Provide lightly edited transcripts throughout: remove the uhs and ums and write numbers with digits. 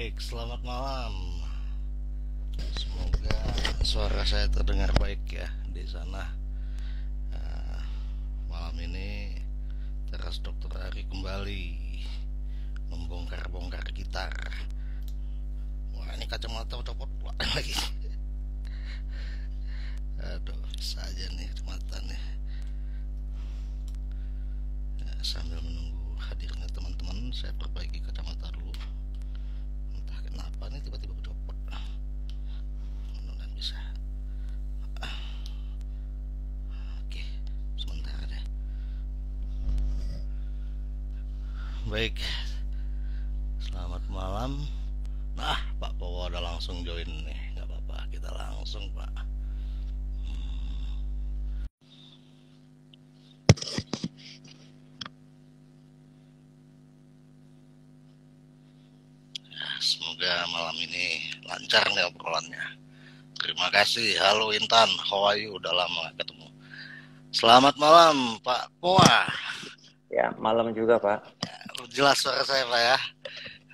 Baik, selamat malam. Semoga suara saya terdengar baik ya di sana. Eh, Malam ini teras Dokter Ari kembali membongkar-bongkar gitar. Wah, ini kacamata udah copot pula lagi. Aduh, bisa aja nih kacamata nih. Sambil menunggu hadirnya teman-teman, saya perbaiki kacamata dulu. Entah kenapa nih tiba-tiba copot. Mudah-mudahan bisa. Oke, sebentar deh. Baik, selamat malam. Nah, Pak Powo udah langsung join nih. Nggak apa-apa, kita langsung, Pak. Semoga malam ini lancar nih obrolannya. Terima kasih. Halo Intan, how are you? Udah lama nggak ketemu. Selamat malam, Pak Powa. Ya, malam juga, Pak. Jelas suara saya, Pak ya.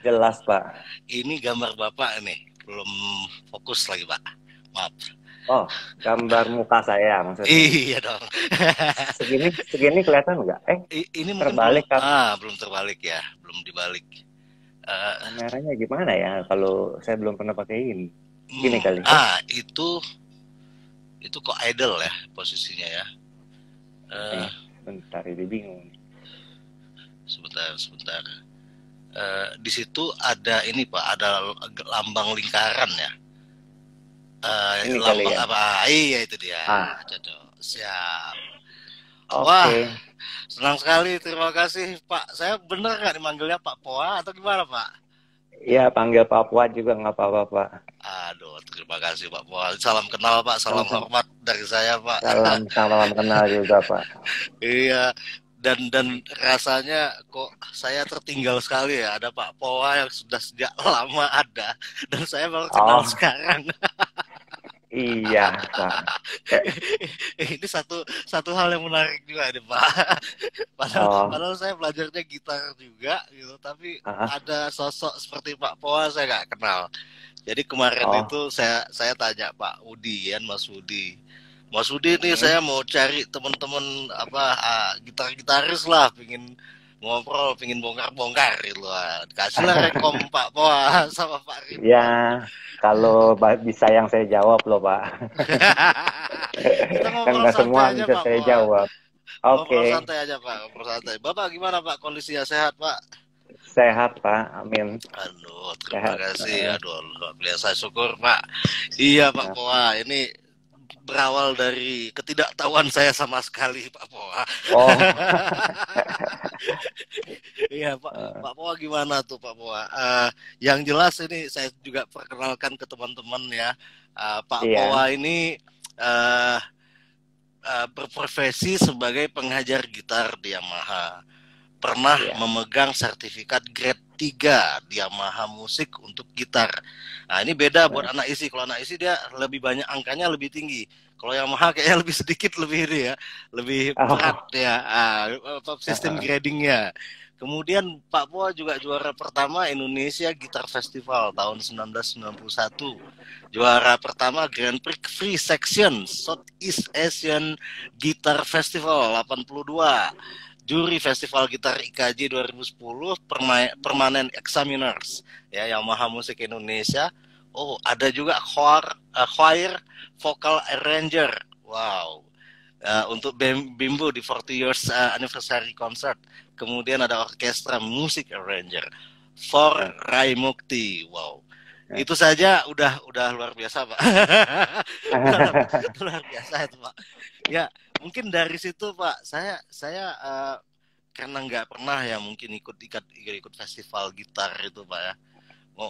Jelas, Pak. Ini gambar Bapak nih. Belum fokus lagi, Pak. Maaf. Oh, gambar muka saya maksudnya. Iya dong. Segini kelihatan nggak? Ini mungkin Terbalik kan? belum terbalik ya, belum dibalik. Eh, Kameranya gimana ya kalau saya belum pernah pakai ini? Gini kali. itu kok idle ya posisinya ya. Eh, Bentar, ini bingung. Sebentar. Di situ ada ini Pak, ada lambang lingkaran ya. Ini kali Lambang ya. apa? Iya itu dia. Cocok. Siap. Wah, Oke. senang sekali. Terima kasih Pak. Saya bener nggak dimanggilnya Pak Poa atau gimana Pak? Ya, panggil Papua juga nggak apa-apa, Pak. Aduh, terima kasih Pak Poa. Salam kenal Pak, salam Sama-sama. hormat dari saya Pak. Salam kenal juga, Pak. Iya, dan rasanya kok saya tertinggal sekali ya. Ada Pak Poa yang sudah sejak lama ada dan saya baru kenal Oh, sekarang. iya, Pak. Ini satu hal yang menarik juga nih Pak. Padahal, Oh, padahal saya belajarnya gitar juga gitu, tapi ah, ada sosok seperti Pak Poa saya nggak kenal. Jadi kemarin oh, itu saya tanya Pak Udi ya, Mas Udi. Mas Udi nih mm, saya mau cari teman-teman apa gitar-gitaris lah, pingin ngobrol, pingin bongkar-bongkar gitu lah. Kasihlah rekom Pak Poa sama Pak ya, Ridwan. kalau bisa yang saya jawab loh, Pak. Kita Kan ngobrol nggak semua santai aja bisa Pak saya Poa. jawab. Ngobrol Oke, santai aja Pak, ngobrol santai. Bapak gimana Pak, kondisinya sehat Pak? sehat Pak, amin. Aduh, terima Sehat. kasih. Aduh, luar biasa syukur Pak. Iya Pak Nah. Poa, ini berawal dari ketidaktahuan saya sama sekali Pak Poa. Oh, Iya Pak, eh, Pak Poa gimana tuh Pak Poa? Yang jelas ini saya juga perkenalkan ke teman-teman ya. Pak iya, Poa ini uh, berprofesi sebagai pengajar gitar di Yamaha. Pernah iya. memegang sertifikat grade 3 di Yamaha Musik untuk gitar. Nah, ini beda buat Eh, anak isi. Kalau anak isi dia lebih banyak angkanya lebih tinggi. Kalau Yamaha kayaknya lebih sedikit lebih ini ya, lebih berat Oh, ya. Sistem gradingnya. Kemudian Pak Poa juga juara pertama Indonesia Gitar Festival tahun 1991. Juara pertama Grand Prix Free Section Southeast Asian Guitar Festival 82. Juri Festival Gitar IKJ 2010, Permanent Examiners ya Yamaha Musik Indonesia. Oh, ada juga choir vocal arranger. Wow. Untuk Bimbo di 40 years anniversary concert. Kemudian ada orkestra music arranger for eh, Rai Mukti. Wow. eh. Itu saja udah luar biasa, Pak. luar, luar biasa itu, Pak. Ya, mungkin dari situ Pak, saya karena nggak pernah ya mungkin ikut festival gitar itu Pak ya.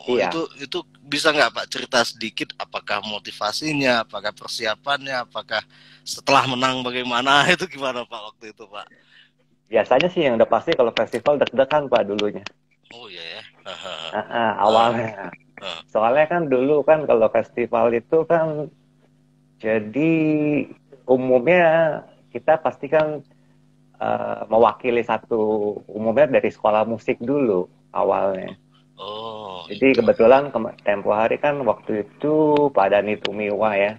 Iya. Itu bisa nggak Pak cerita sedikit apakah motivasinya, apakah persiapannya, apakah setelah menang bagaimana itu gimana Pak waktu itu Pak? Biasanya sih yang udah pasti kalau festival deg-degan Pak dulunya. Oh iya ya. Ah, Awalnya. ah, Soalnya kan dulu kan kalau festival itu kan jadi umumnya kita pasti kan mewakili satu umumnya dari sekolah musik dulu awalnya. Oh, Jadi itu. kebetulan tempo hari kan waktu itu Pak Dani Tumiwa ya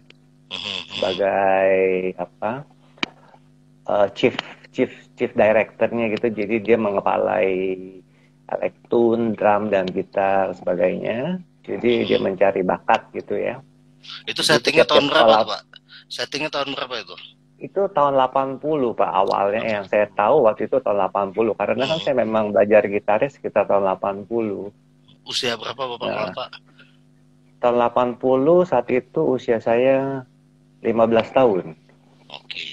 Mhm, mhm. sebagai apa chief chief chief directornya gitu. Jadi dia mengepalai elektron, drum dan gitar sebagainya. Jadi dia Mhm. mencari bakat gitu ya. Itu Jadi settingnya tiap-tiap tahun berapa sekolah tuh, Pak? Settingnya tahun berapa itu? itu tahun 80 Pak awalnya yang saya 80. tahu waktu itu tahun 80 karena kan saya Mhm. memang belajar gitaris sekitar tahun 80. Usia berapa Bapak mulai, Nah, Pak? tahun 80 saat itu usia saya 15 tahun. Oke,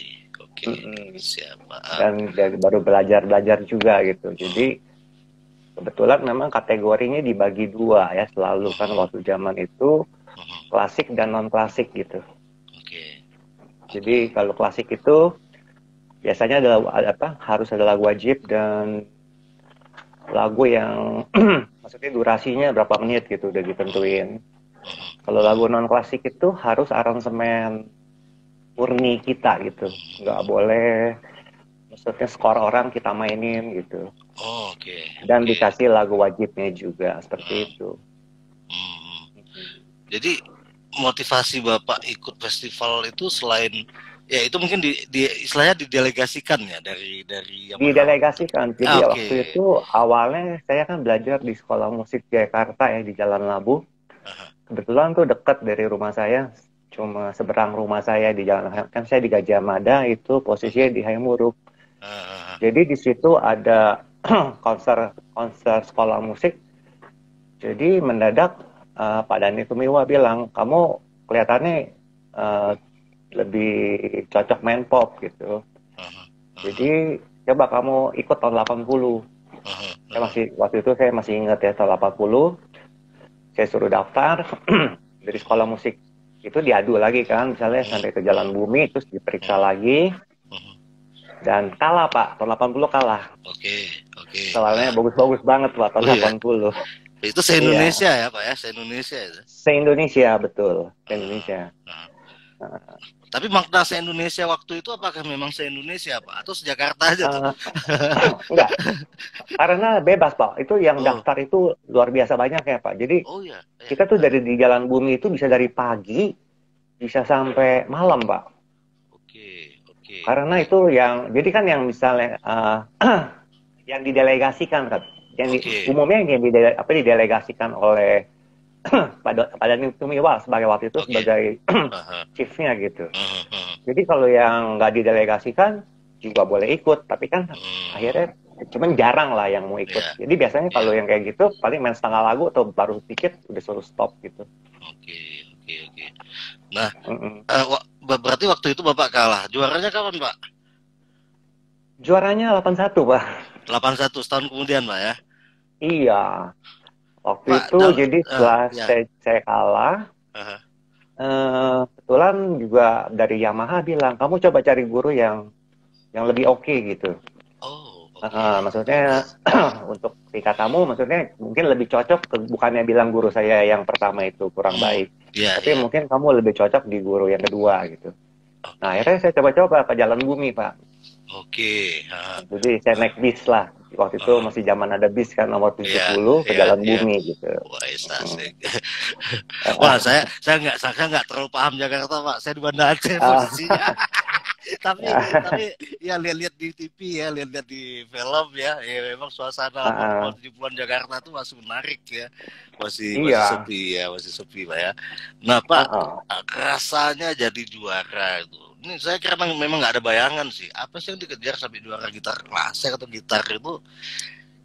oke. Mm-mm. Siapa? Dan baru belajar-belajar juga gitu. Jadi kebetulan memang kategorinya dibagi dua ya selalu kan Mhm, waktu zaman itu mhm. klasik dan non klasik gitu. Oke, oke. Jadi kalau klasik itu biasanya adalah apa harus ada lagu wajib dan lagu yang maksudnya durasinya berapa menit gitu udah Mhm, ditentuin. mhm, Kalau lagu mhm, non klasik itu harus aransemen murni kita gitu, nggak mhm. boleh maksudnya skor orang kita mainin gitu. Oh, oke, Dan oke. dikasih lagu wajibnya juga seperti Nah, itu. mhm. Jadi motivasi Bapak ikut festival itu selain ya itu mungkin di istilahnya didelegasikan ya dari Yamaha. Didelegasikan. Ah, Jadi oke. waktu itu awalnya saya kan belajar di Sekolah Musik Jakarta ya di Jalan Labu. Aha, Kebetulan tuh dekat dari rumah saya, cuma seberang rumah saya di Jalan kan saya di Gajah Mada itu oke. posisinya di Hayamuruk. Ah, Jadi di situ ada konser konser sekolah musik. Jadi mendadak Pak Dani Tumiwa bilang, kamu kelihatannya uh, lebih cocok main pop gitu. aha, aha, Jadi coba kamu ikut tahun 80. aha, Saya aha. masih waktu itu saya masih ingat ya tahun 80. Saya suruh daftar dari sekolah musik. Itu diadu lagi kan, misalnya Mhm, sampai ke Jalan Bumi terus diperiksa mhm, lagi mhm. dan kalah Pak, tahun 80 kalah. Oke, oke. Soalnya Ah, bagus-bagus banget Pak tahun oh ya, 80. itu Iya, se-Indonesia ya Pak ya, se-Indonesia itu. se-Indonesia betul, Ah, se-Indonesia. ah. Uh, Tapi makna se-Indonesia waktu itu apakah memang se-Indonesia Pak atau se-Jakarta aja tuh? uh, enggak, karena bebas Pak. Itu yang Oh, daftar itu luar biasa banyak ya Pak. Jadi oh ya, ya. kita tuh Ah, dari di Jalan Bumi itu bisa dari pagi bisa sampai malam Pak. oke, oke. Karena itu yang jadi kan yang misalnya yang didelegasikan kan, Oke. umumnya yang didelegasikan oleh pada Tumiwa sebagai waktu itu Oke. sebagai Aha. chiefnya gitu. Aha, aha. Jadi kalau yang nggak didelegasikan juga boleh ikut, tapi kan Hmm, akhirnya cuman jarang lah yang mau ikut. ya, Jadi biasanya ya. kalau yang kayak gitu paling main setengah lagu atau baru sedikit udah suruh stop gitu. Oke, oke, oke. Nah, Mm-mm. berarti waktu itu Bapak kalah. Juaranya kapan, Pak? Juaranya 81 Pak. 81 setahun kemudian, Pak ya. Iya, waktu Pak, itu jadi setelah ya. saya kalah, Aha. kebetulan juga dari Yamaha bilang kamu coba cari guru yang lebih oke gitu. Oh, oke. Maksudnya untuk tingkat kamu, maksudnya mungkin lebih cocok bukannya bilang guru saya yang pertama itu kurang Hmm, baik, ya, tapi ya. mungkin kamu lebih cocok di guru yang kedua gitu. Nah Oke. akhirnya saya coba-coba ke Jalan Bumi Pak. Oke. Aha. Jadi saya naik bis lah. Waktu itu Aha. masih zaman ada bis kan nomor Ya, 70 ke ya, Jalan ya. Bumi gitu. Wah, Hmm. asik. Wah, saya nggak terlalu paham Jakarta, Pak. Saya di Banda Aceh Ah, posisinya. Tapi ah, ya lihat-lihat di TV ya, lihat-lihat di film ya, ya memang suasana 80-an ah, 70-an Jakarta tuh masih menarik ya. Masih iya. sepi ya, masih sepi Pak ya. Nah, Pak, Ah, rasanya jadi juara itu. Ini saya kira memang nggak ada bayangan sih. Apa sih yang dikejar sampai juara gitar klasik atau gitar itu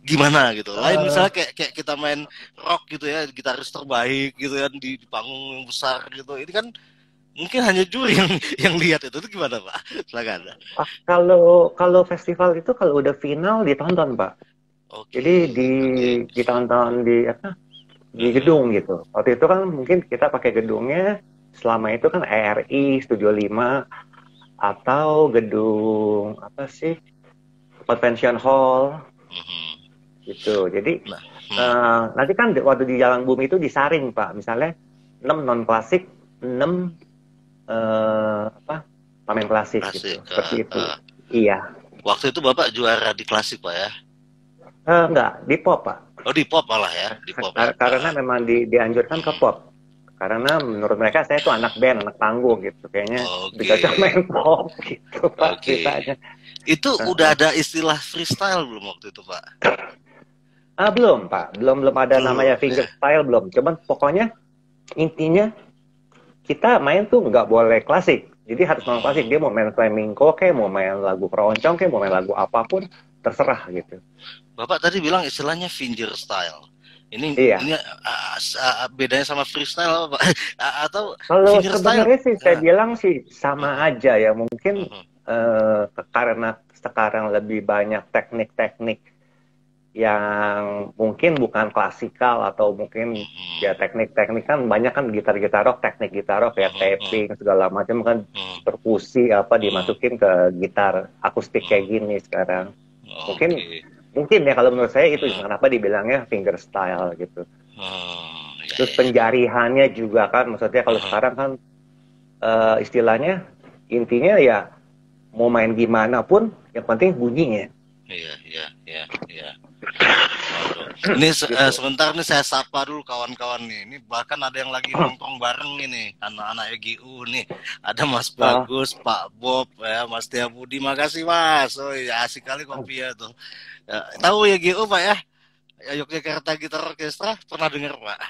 gimana gitu. Lain misalnya ah. kayak kita main rock gitu ya, gitaris terbaik gitu kan di panggung yang besar gitu. Ini kan mungkin hanya juri yang lihat itu gimana Pak? Silakan. Kalau kalau festival itu kalau udah final ditonton Pak. Jadi Oke, oke. ditonton di apa di Aha. gedung gitu. Waktu itu kan mungkin kita pakai gedungnya selama itu kan ERI Studio 5 atau gedung apa sih Convention Hall Mhm. gitu. Jadi Nah, hmm, nanti kan waktu di Jalan Bumi itu disaring Pak. Misalnya 6 non klasik, 6 apa pemain klasik gitu. klasik. Seperti itu. Iya. Waktu itu Bapak juara di klasik Pak ya? Enggak, di pop Pak. Oh, di pop malah ya, di pop ya. Karena memang dianjurkan ke pop. Karena menurut mereka saya tuh anak band, anak panggung gitu. Kayaknya bisa Oke. main pop gitu Pak Oke. ceritanya. Itu udah ada istilah freestyle belum waktu itu, Pak? Belum Pak, belum ada namanya Belum ya. fingerstyle belum. Cuman pokoknya intinya kita main tuh nggak boleh klasik. Jadi harus main klasik. Dia mau main flamenco kayak, mau main lagu keroncong kayak, mau main lagu apapun terserah gitu. Bapak tadi bilang istilahnya finger style. Ini Iya. ini bedanya sama freestyle apa, Pak? Atau Kalau finger style? sebenarnya sih saya bilang sih sama aja ya. Mungkin karena sekarang lebih banyak teknik-teknik yang mungkin bukan klasikal, atau mungkin ya teknik-teknik kan banyak kan, gitar-gitar rock, teknik gitar rock ya, tapping segala macam kan, perkusi apa dimasukin ke gitar akustik kayak gini sekarang. Mungkin ya kalau menurut saya itu kenapa dibilangnya fingerstyle gitu. Terus penjarihannya juga kan, maksudnya kalau sekarang kan istilahnya intinya ya mau main gimana pun yang penting bunyinya. Iya. Ini sebentar nih saya sapa dulu kawan-kawan nih. Ini bahkan ada yang lagi nongkrong bareng ini, anak-anak EGU nih. Ada Mas Bagus, Pak Bob, ya, Mas Tia Budi. Makasih Mas. Oh ya, asik kali kopi ya tuh. Ya, tahu EGU Pak ya? Yogyakarta Gitar Orkestra, pernah dengar Pak?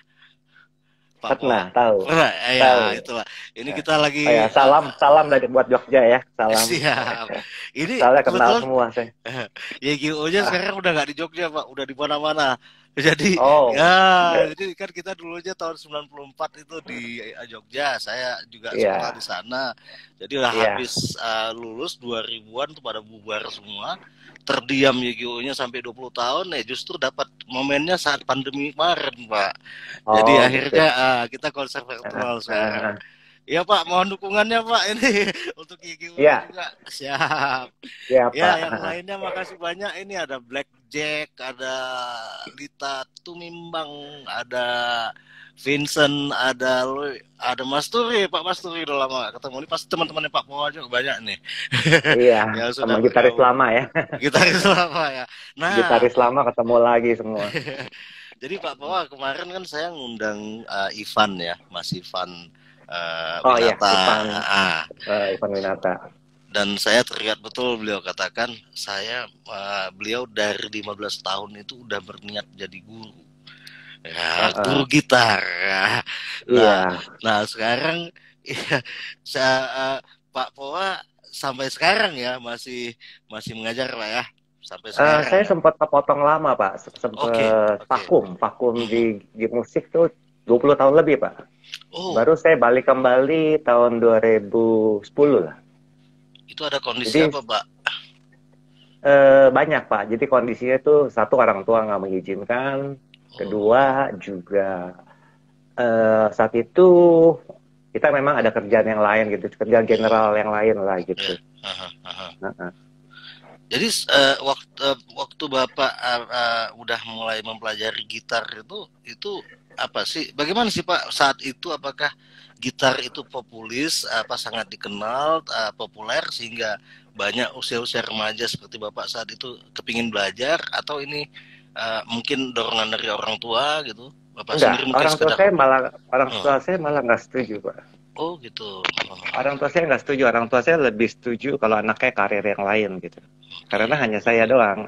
Pernah, tahu. Pernah, ya itulah. Ini kita lagi salam dari buat Jogja ya, salam. Siap. Ini soalnya kenal semua saya. YGO-nya sekarang udah nggak di Jogja Pak, udah di mana-mana. Jadi jadi kan kita dulunya tahun 94 itu di Jogja, saya juga sekolah di sana. Jadi udah habis lulus 2000-an tuh pada bubar semua. Terdiam YGO-nya sampai 20 tahun, justru dapat momennya saat pandemi kemarin, Pak. Jadi akhirnya kita konser virtual sekarang. Ya Pak, mohon dukungannya Pak ini untuk YGO juga. Siap. Ya, ya Pak. Yang lainnya makasih banyak. Ini ada Blackjack, ada Lita Tumimbang, ada Vincent, ada Mas Turi, Pak Mas Turi udah lama ketemu. Ini pasti teman-temannya Pak Powa juga banyak nih. Iya, sama gitaris lama ya. Gitaris lama ya. Nah, gitaris lama ketemu lagi semua. Jadi Pak Powa kemarin kan saya ngundang Ivan ya, Mas Ivan Winata. Ivan Winata. Dan saya teringat betul beliau katakan, beliau dari 15 tahun itu udah berniat jadi guru. Ya, guru gitar. Nah sekarang Pak Powa sampai sekarang ya masih mengajar Pak ya. Sampai sekarang. Saya sempat kepotong lama Pak, sempat vakum di musik tuh 20 tahun lebih Pak. Baru saya balik kembali tahun 2010 lah. Itu ada kondisi apa Pak? Banyak Pak. Jadi kondisinya tuh satu, orang tua nggak mengizinkan. Kedua juga saat itu kita memang ada kerjaan yang lain gitu, kerjaan general yang lain lah gitu. Jadi waktu Bapak udah mulai mempelajari gitar itu apa sih? Bagaimana sih Pak saat itu? Apakah gitar itu populis, sangat dikenal, populer sehingga banyak usia-usia remaja seperti Bapak saat itu kepingin belajar, atau ini mungkin dorongan dari orang tua gitu? Bapak sendiri mungkin orang tua saya malah nggak setuju Pak. Oh gitu. Orang tua saya nggak setuju. Orang tua saya lebih setuju kalau anaknya karir yang lain gitu. Karena hanya saya doang.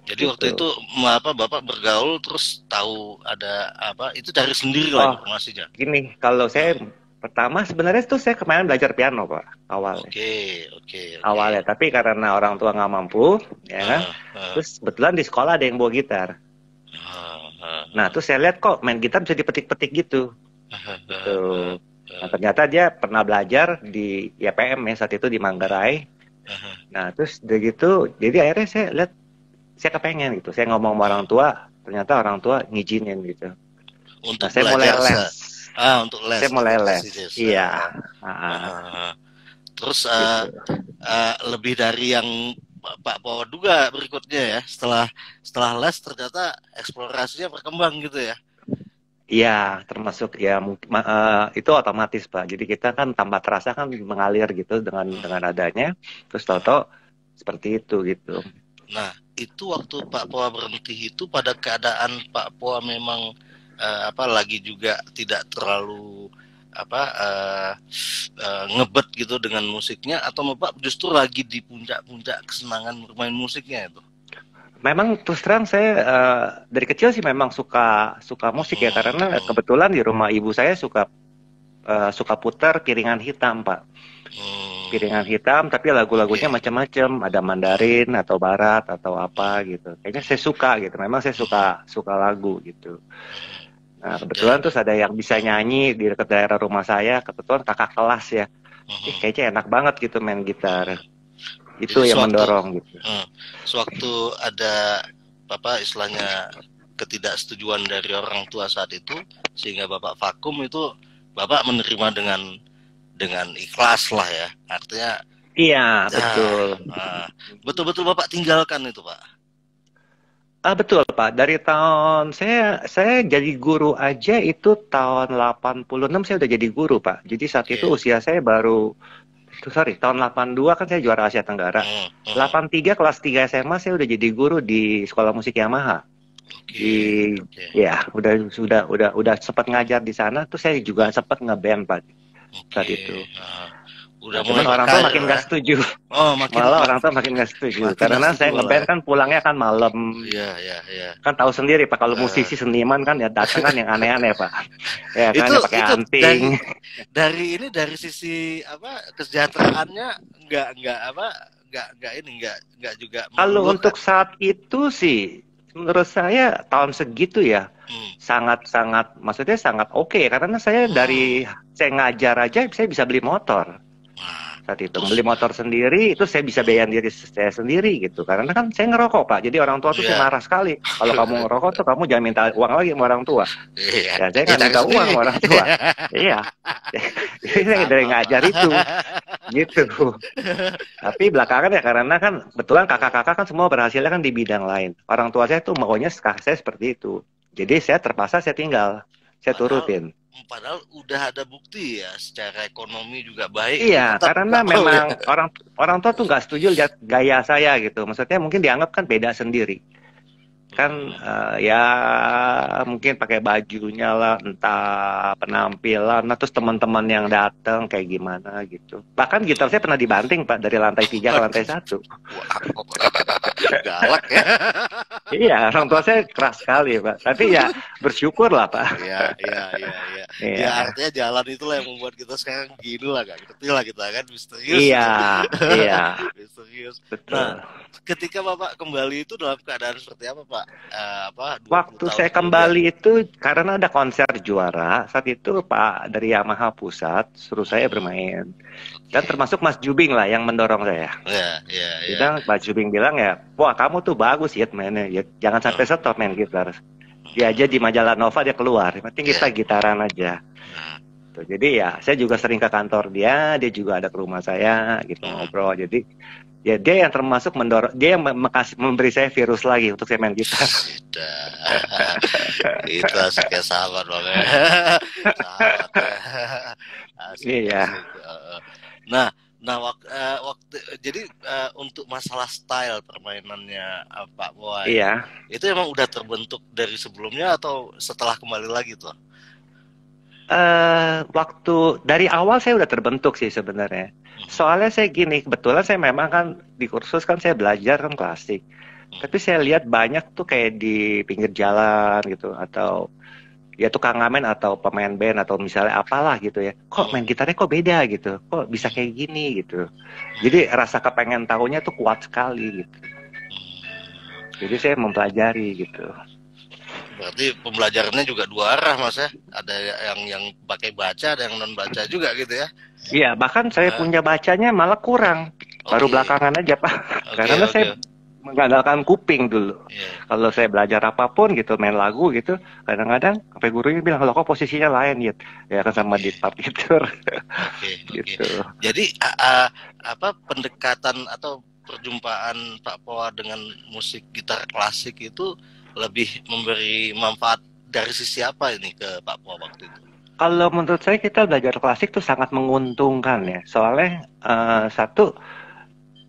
Jadi waktu itu Bapak bergaul terus tahu ada apa, itu cari sendiri lah informasinya. Gini, kalau saya pertama sebenarnya itu saya kemarin belajar piano Pak awalnya. Oke. Awalnya, tapi karena orang tua nggak mampu, ya kan. Terus kebetulan di sekolah ada yang bawa gitar. Nah, terus saya lihat kok main gitar bisa dipetik-petik gitu. Nah, ternyata dia pernah belajar di YPM ya saat itu di Manggarai. Nah, terus udah gitu, jadi akhirnya saya lihat, saya kepengen gitu. Saya ngomong sama orang tua, ternyata orang tua ngizinin gitu. Untuk saya mulai les. Untuk les. Saya mulai les. Iya. Terus lebih dari yang Pak Powa juga berikutnya ya. Setelah les ternyata eksplorasinya berkembang gitu ya. Iya, termasuk ya itu otomatis Pak. Jadi kita kan tanpa terasa kan mengalir gitu dengan adanya. Terus tahu-tahu seperti itu gitu. Nah, itu waktu Pak Poa berhenti itu pada keadaan Pak Poa memang lagi juga tidak terlalu ngebet gitu dengan musiknya, atau Bapak justru lagi di puncak-puncak kesenangan bermain musiknya itu? Memang terus terang saya dari kecil sih memang suka musik ya, karena kebetulan di rumah ibu saya suka putar Piringan Hitam, Pak. Piringan Hitam, tapi lagu-lagunya macam-macam, ada Mandarin atau Barat atau apa gitu. Kayaknya saya suka gitu. Memang saya suka lagu gitu. Nah, kebetulan terus ada yang bisa nyanyi di dekat daerah rumah saya, kebetulan kakak kelas ya. Kayaknya enak banget gitu main gitar. Itu jadi yang mendorong gitu. Sewaktu ada istilahnya ketidaksetujuan dari orang tua saat itu, sehingga Bapak vakum, itu Bapak menerima dengan ikhlas lah ya, artinya. Iya, betul. Betul-betul Bapak tinggalkan itu, Pak. Betul, Pak. Dari tahun saya jadi guru aja itu tahun 86 saya udah jadi guru, Pak. Jadi saat itu usia saya baru tahun 82 kan saya juara Asia Tenggara. 83 kelas 3 SMA saya udah jadi guru di Sekolah Musik Yamaha. Ya, udah sempat ngajar di sana, tuh saya juga sempat ngeband, Pak. Saat itu. Udah cuman orang tua makin nggak setuju. Malah orang tua makin nggak setuju karena saya ngeband kan pulangnya kan malam. Iya. Kan tahu sendiri Pak, kalau musisi seniman kan ya datang kan yang aneh-aneh Pak. Ya kan itu, pakai anting. Dari sisi kesejahteraannya nggak juga. Kalau untuk saat itu sih menurut saya tahun segitu ya sangat maksudnya sangat oke, karena saya dari saya ngajar aja saya bisa beli motor. Saat itu beli motor sendiri itu saya bisa bayarin diri saya sendiri gitu, karena kan saya ngerokok Pak, jadi orang tua tuh marah sekali kalau kamu ngerokok tuh kamu jangan minta uang lagi sama orang tua. Ya saya nggak minta uang sama orang tua. Iya, jadi saya dari ngajar itu gitu. Tapi belakangan ya karena kan kebetulan kakak-kakak kan semua berhasilnya kan di bidang lain, orang tua saya tuh maunya saya seperti itu, jadi saya terpaksa saya tinggal, saya turutin. Padahal udah ada bukti ya, secara ekonomi juga baik. Iya, karena memang orang tua tuh nggak setuju lihat gaya saya gitu. Maksudnya mungkin dianggap kan beda sendiri. Kan ya mungkin pakai bajunya lah, entah penampilan, nah terus teman-teman yang datang kayak gimana gitu. Bahkan gitar saya pernah dibanting Pak dari lantai 3 ke lantai 1. Galak ya. Iya, orang tua saya keras sekali Pak. Tapi ya bersyukur lah Pak. Iya. Ya artinya jalan itulah yang membuat kita sekarang gini lah, gak ngerti lah kita kan, misterius. Iya. Misterius. Betul. Nah, ketika Bapak kembali itu dalam keadaan seperti apa Pak? Waktu saya kembali itu karena ada konser juara, saat itu Pak dari Yamaha Pusat suruh saya bermain. Dan termasuk Mas Jubing lah yang mendorong saya. Iya. Mas Jubing bilang ya, wah kamu tuh bagus ya mainnya, ya, jangan sampai stop main gitar. Dia aja di majalah Nova dia keluar, yang penting kita gitaran aja. Tuh, jadi ya saya juga sering ke kantor dia juga ada ke rumah saya gitu ngobrol. Jadi ya dia yang termasuk mendorong, dia yang memberi saya virus lagi untuk saya main gitar. Itu asik ya, sahabat banget. Sahabat. Iya. Nah, waktu jadi untuk masalah style permainannya Pak Poa, itu emang udah terbentuk dari sebelumnya atau setelah kembali lagi tuh? Waktu dari awal saya udah terbentuk sih sebenarnya. Soalnya saya gini, kebetulan saya memang kan di kursus kan saya belajar kan klasik. Tapi saya lihat banyak tuh kayak di pinggir jalan gitu, atau ya tukang ngamen atau pemain band atau misalnya apalah gitu ya, kok main gitarnya kok beda gitu, kok bisa kayak gini gitu. Jadi rasa kepengen tahunya tuh kuat sekali gitu. Jadi saya mempelajari gitu. Berarti pembelajarannya juga dua arah Mas ya, ada yang pakai baca, ada yang non baca juga gitu ya. Iya, bahkan saya punya bacanya malah kurang, baru belakangan aja Pak. Karena saya mengandalkan kuping dulu. Kalau saya belajar apapun gitu, main lagu gitu, kadang-kadang sampai gurunya bilang, "Loh kok posisinya lain gitu." Ya kan sama di partitur. Gitu. Jadi pendekatan atau perjumpaan Pak Poa dengan musik gitar klasik itu lebih memberi manfaat dari sisi apa ini ke Pak Poa waktu itu? Kalau menurut saya kita belajar klasik tuh sangat menguntungkan ya. Soalnya satu,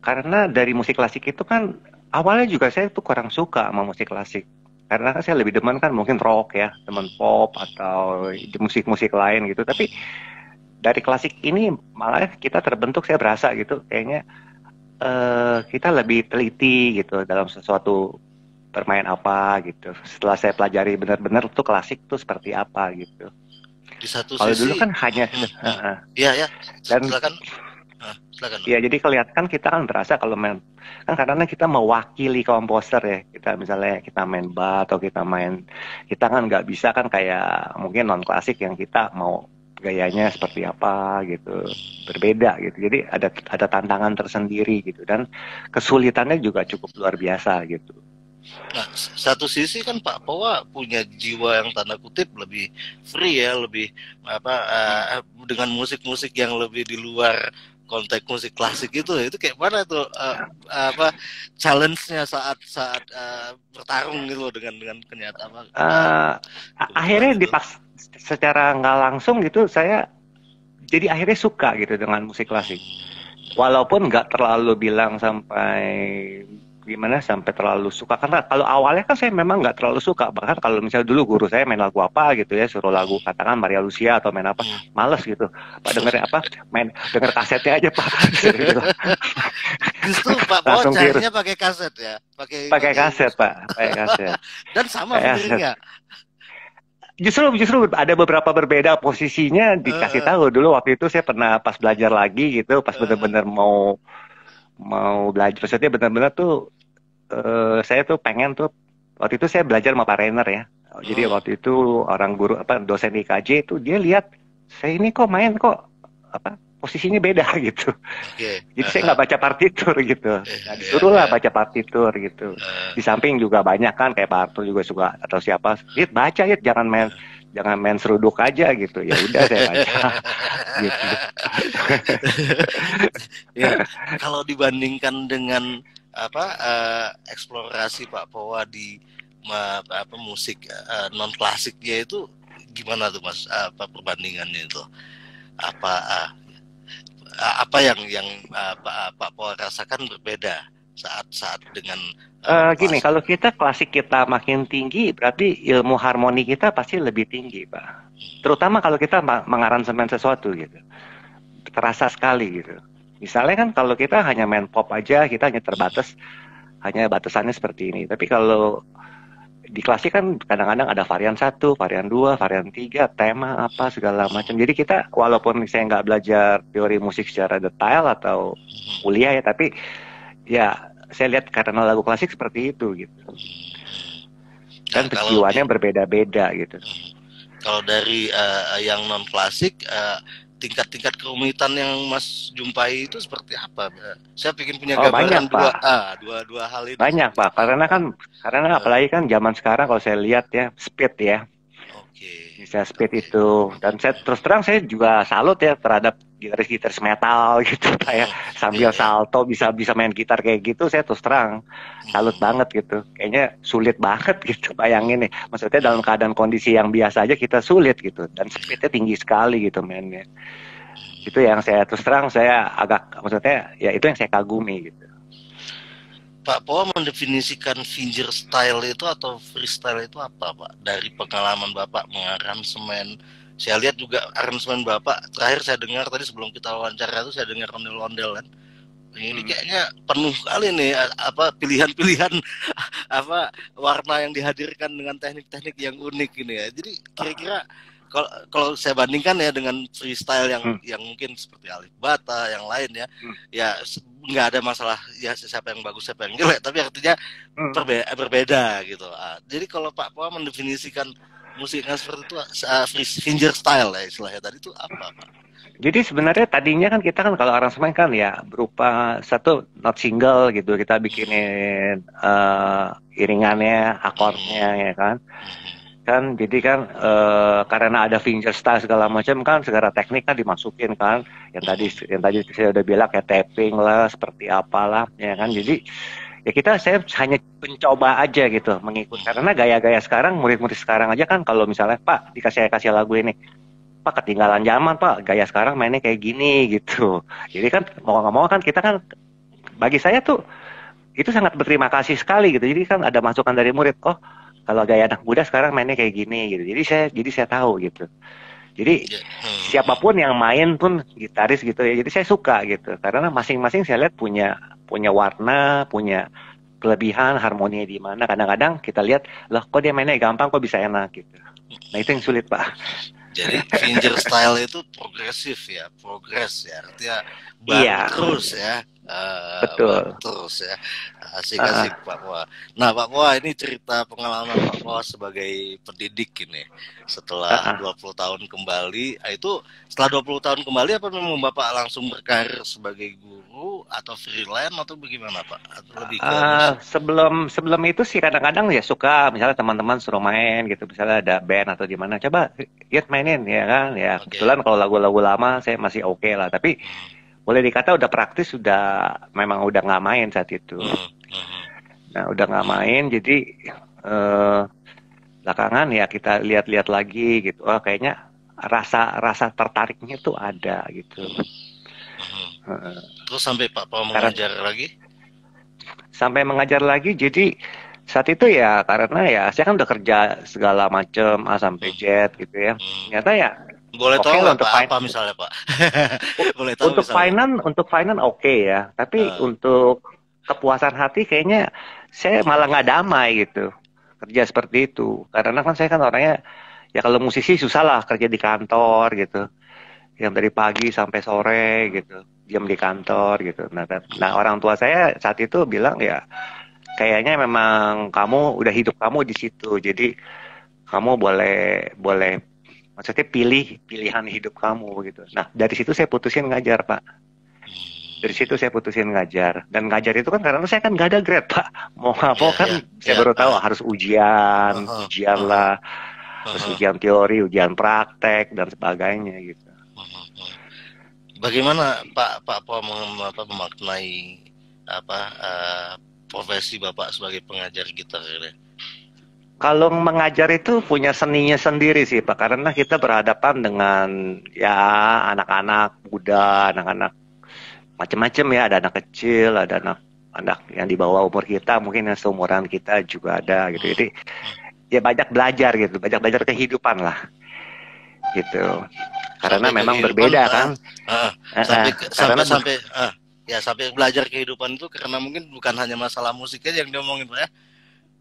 karena dari musik klasik itu kan awalnya juga saya tuh kurang suka sama musik klasik. Karena kan saya lebih demen kan mungkin rock ya, temen pop atau musik-musik lain gitu. Tapi dari klasik ini malah kita terbentuk, saya berasa gitu kayaknya kita lebih teliti gitu dalam sesuatu bermain apa gitu. Setelah saya pelajari benar-benar tuh klasik tuh seperti apa gitu. Di satu Kalau dulu sisi, kan hanya iya ya, dan silakan. Silakan. ya jadi kelihatan kita kan berasa kalau main kan karena kita mewakili komposer ya, kita misalnya kita main bass atau kita kan nggak bisa kan kayak mungkin non klasik yang kita mau gayanya seperti apa gitu, berbeda gitu. Jadi ada tantangan tersendiri gitu, dan kesulitannya juga cukup luar biasa gitu. Nah, satu sisi kan Pak Powa punya jiwa yang tanda kutip lebih free ya, lebih apa dengan musik-musik yang lebih di luar konteks musik klasik itu kayak mana tuh apa challenge-nya saat bertarung gitu loh dengan kenyataan Akhirnya itu. secara nggak langsung gitu saya jadi akhirnya suka gitu dengan musik klasik. Walaupun nggak terlalu bilang sampai terlalu suka, karena kalau awalnya kan saya memang nggak terlalu suka, bahkan kalau misalnya dulu guru saya main lagu apa gitu ya, suruh lagu katakan Maria Lucia atau main apa, males gitu Pak, denger apa, denger kasetnya aja Pak. Justru Pak Powa Langsung kira carinya pakai kaset ya, pakai kaset Pak, pakai kaset. dan sama feelingnya. Justru ada beberapa berbeda posisinya, dikasih tahu dulu waktu itu saya pernah pas belajar lagi gitu, pas bener-bener mau belajar, maksudnya benar-benar tuh saya tuh pengen tuh waktu itu saya belajar sama Pak Rainer ya. Jadi waktu itu orang guru apa dosen IKJ itu dia lihat saya ini kok main kok apa posisinya beda gitu. Jadi saya nggak baca partitur gitu. Nah, disuruhlah baca partitur gitu. Di samping juga banyak kan kayak Pak Arthur juga suka atau siapa. Yit baca Yit, jangan main seruduk aja gitu. Ya udah saya baca gitu. Ya, kalau dibandingkan dengan eksplorasi Pak Powa di musik non klasiknya itu gimana tuh Mas, perbandingannya itu apa yang Pak Powa rasakan berbeda saat dengan Gini, kalau klasik kita makin tinggi, berarti ilmu harmoni kita pasti lebih tinggi, Pak. Terutama kalau kita mengaransemen sesuatu gitu, terasa sekali gitu. Misalnya kan kalau kita hanya main pop aja, kita hanya batasannya seperti ini. Tapi kalau di klasik kan kadang-kadang ada varian 1, varian 2, varian 3, tema apa segala macam. Jadi kita walaupun saya nggak belajar teori musik secara detail atau kuliah ya, tapi ya saya lihat karena lagu klasik seperti itu gitu. Dan kejiwaannya berbeda-beda gitu. Kalau dari yang non klasik, tingkat-tingkat kerumitan yang Mas jumpai itu seperti apa? Saya bikin punya gambaran dua hal ini. Banyak Pak, karena apalagi kan zaman sekarang kalau saya lihat ya speed ya. Bisa speed itu, dan saya terus terang saya juga salut ya terhadap gitaris metal gitu kayak sambil salto bisa main gitar kayak gitu. Saya terus terang salut banget gitu, kayaknya sulit banget gitu, bayangin nih, maksudnya dalam keadaan kondisi yang biasa aja kita sulit gitu, dan speednya tinggi sekali gitu mainnya. Itu yang saya terus terang saya maksudnya ya itu yang saya kagumi gitu. Pak Powa mendefinisikan fingerstyle itu atau freestyle itu apa Pak? Dari pengalaman Bapak mengaransemen, saya lihat juga aransemen Bapak terakhir saya dengar tadi sebelum kita wawancara itu saya dengar ondel-ondel kan. Ini kayaknya penuh kali nih pilihan-pilihan warna yang dihadirkan dengan teknik-teknik yang unik ini ya. Jadi kira-kira kalau saya bandingkan ya dengan freestyle yang mungkin seperti Alif Bata yang lain ya nggak ada masalah ya siapa yang bagus siapa yang jelek, tapi artinya berbeda gitu. Jadi kalau Pak Powa mendefinisikan musiknya seperti itu fingerstyle ya istilahnya tadi itu apa Pak? Jadi sebenarnya tadinya kan kita kan kalau aransemen kan ya berupa satu not single gitu, kita bikinin iringannya, akordnya ya kan. Jadi kan karena ada fingerstyle segala macam kan, segala teknik kan dimasukin kan, yang tadi saya udah bilang kayak tapping lah, seperti apalah ya kan. Jadi ya saya hanya mencoba aja gitu mengikuti, karena gaya-gaya sekarang murid-murid sekarang aja kan kalau misalnya Pak kasih lagu ini, Pak ketinggalan zaman Pak, gaya sekarang mainnya kayak gini gitu. Jadi kan mau nggak mau kan kita kan, bagi saya tuh itu sangat berterima kasih sekali gitu. Jadi kan ada masukan dari murid, oh kalau gaya anak muda sekarang mainnya kayak gini gitu. Jadi saya tahu gitu. Jadi Ya, siapapun yang main pun gitaris gitu ya. Jadi saya suka gitu. Karena masing-masing saya lihat punya punya warna, punya kelebihan, harmoninya di mana. Kadang-kadang kita lihat, loh kok dia mainnya gampang, kok bisa enak gitu. Nah itu yang sulit Pak. jadi fingerstyle itu progresif ya, progres ya, artinya baru Iya, terus ya. Baru betul. terus ya. Asik-asik Uh, Pak Poa. Nah Pak Poa, ini cerita pengalaman Pak Poa sebagai pendidik ini uh, setelah uh. 20 tahun kembali. Itu setelah 20 tahun kembali apa memang Bapak langsung berkarir sebagai guru atau freelance atau bagaimana Pak? Atau lebih ke musik? Sebelum sebelum itu sih kadang-kadang ya suka misalnya teman-teman suruh main gitu misalnya ada band atau di mana coba lihat mainin ya kan ya Oke. kebetulan kalau lagu-lagu lama saya masih oke lah tapi Hmm, boleh dikata udah praktis sudah memang udah nggak main saat itu. hmm, hmm, Nah udah nggak main jadi eh, belakangan ya kita lihat-lihat lagi gitu oh kayaknya rasa rasa tertariknya tuh ada gitu. hmm. Eh, Terus sampai Pak Poa karena mengajar lagi? sampai mengajar lagi jadi saat itu ya karena ya saya kan udah kerja segala macam A sampai Hmm, Z gitu ya hmm. ternyata ya Boleh oke tahu lah nggak Pak apa misalnya Pak? Boleh tahu misalnya? untuk finance oke ya tapi Eh, untuk kepuasan hati kayaknya saya malah nggak damai gitu kerja seperti itu karena kan saya kan orangnya ya kalau musisi susah lah kerja di kantor gitu yang dari pagi sampai sore gitu diam di kantor gitu nah orang tua saya saat itu bilang ya kayaknya memang kamu udah hidup kamu di situ jadi kamu boleh boleh maksudnya pilihan hidup kamu gitu nah dari situ saya putusin ngajar Pak dari situ saya putusin ngajar dan ngajar itu kan karena saya kan nggak ada grade Pak mau nggak mau ya, kan ya, saya ya. baru tahu harus ujian Uh-huh, ujian uh-huh, lah harus uh-huh, ujian teori ujian praktek dan sebagainya gitu. uh-huh. Bagaimana Pak Po memaknai apa profesi Bapak sebagai pengajar gitar ini? Kalau mengajar itu punya seninya sendiri sih Pak, karena kita berhadapan dengan ya anak-anak muda, anak-anak macam-macam ya, ada anak kecil, ada anak yang di bawah umur kita, mungkin yang seumuran kita juga ada gitu. Hmm, Jadi hmm. ya banyak belajar gitu, banyak belajar kehidupan lah gitu. Karena Sampai memang kehidupan, berbeda kan, sampai karena sampai sampai ya sampai belajar kehidupan itu karena mungkin bukan hanya masalah musiknya yang diomongin Pak ya.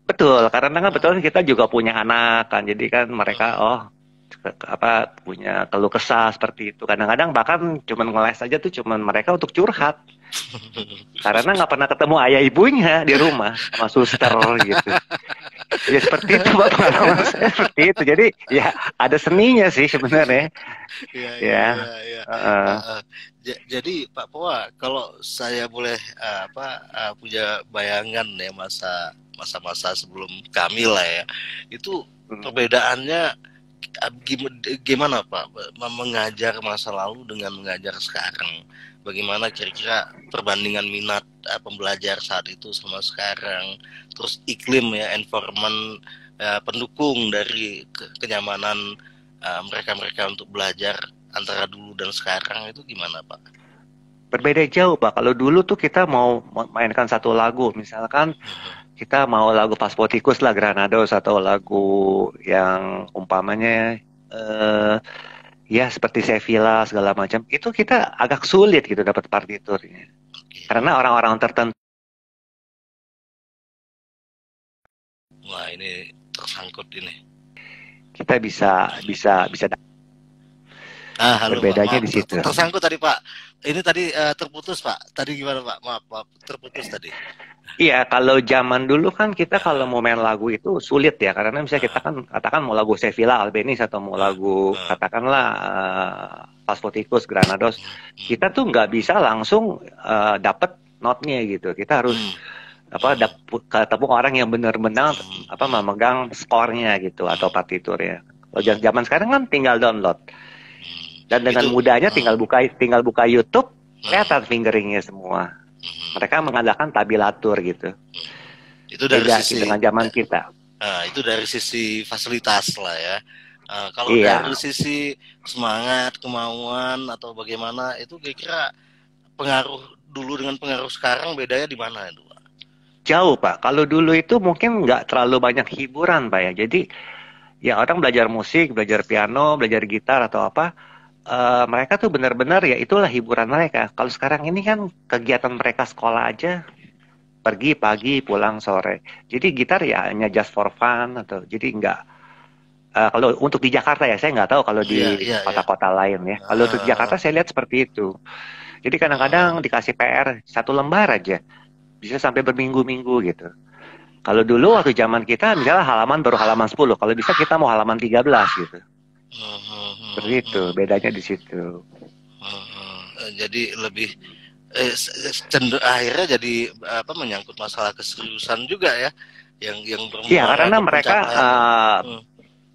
betul, karena kan betul Uh, kita juga punya anak kan, jadi kan mereka uh, oh apa punya keluh kesah seperti itu. Kadang-kadang bahkan cuman ngeles aja tuh cuman mereka untuk curhat karena nggak pernah ketemu ayah ibunya di rumah sama suster gitu. Ya seperti itu Pak, pengalaman saya seperti itu. Jadi ya ada seninya sih sebenarnya. Iya, iya, Ya, iya, iya. uh, Jadi Pak Poa, kalau saya boleh punya bayangan ya masa-masa sebelum kami lah ya, itu perbedaannya gimana Pak mengajar masa lalu dengan mengajar sekarang? Bagaimana kira-kira perbandingan minat pembelajar saat itu sama sekarang? Terus iklim ya, environment pendukung dari kenyamanan mereka-mereka untuk belajar antara dulu dan sekarang itu gimana Pak? berbeda jauh Pak. Kalau dulu tuh kita mau mainkan satu lagu, misalkan kita mau lagu Paspotikus lah Granados atau lagu yang umpamanya ya seperti Sevilla segala macam itu kita agak sulit gitu dapat partiturnya Oke. karena orang-orang tertentu Wah ini tersangkut ini. kita bisa bisa bisa Halo Pak, berbedanya maaf di situ. tersangkut tadi Pak. Ini tadi terputus Pak. Tadi gimana Pak? Maaf, maaf terputus tadi. Iya, kalau zaman dulu kan kita kalau Ah, mau main lagu itu sulit ya karena misalnya kita ah, kan katakan mau lagu Sevilla Albéniz atau mau ah, lagu ah, katakanlah Paspotikus Granados hmm, hmm, kita tuh nggak bisa langsung dapet notnya gitu kita harus hmm, apa hmm, ketemu orang yang benar-benar hmm, apa hmm, memegang skornya gitu atau hmm, partiturnya. Kalau hmm, zaman sekarang kan tinggal download hmm. dan dengan Itu mudahnya hmm, tinggal buka YouTube hmm, kelihatan fingeringnya semua. hmm, Mereka mengandalkan tabilatur gitu. hmm. Itu dari Beda sisi dengan zaman kita. itu dari sisi fasilitas lah ya. Kalau dari Iya, sisi semangat, kemauan atau bagaimana itu kira-kira pengaruh dulu dengan pengaruh sekarang bedanya di mana itu Pak? Jauh Pak. Kalau dulu itu mungkin nggak terlalu banyak hiburan Pak ya. Jadi ya orang belajar musik, belajar piano, belajar gitar atau apa, mereka tuh benar-benar ya itulah hiburan mereka. Kalau sekarang ini kan kegiatan mereka sekolah aja, pergi pagi, pulang sore. Jadi gitar ya hanya just for fun atau jadi nggak. Kalau untuk di Jakarta ya, saya nggak tahu kalau Iya, di iya, iya. kota-kota lain ya. Kalau untuk di Jakarta saya lihat seperti itu. Jadi kadang-kadang dikasih PR satu lembar aja, bisa sampai berminggu-minggu gitu. Kalau dulu waktu zaman kita misalnya halaman baru halaman 10, kalau bisa kita mau halaman 13 gitu. Seperti itu, bedanya di situ. Jadi lebih akhirnya jadi apa menyangkut masalah keseriusan juga ya, yang Iya, bermuara karena ke mereka pencapaian.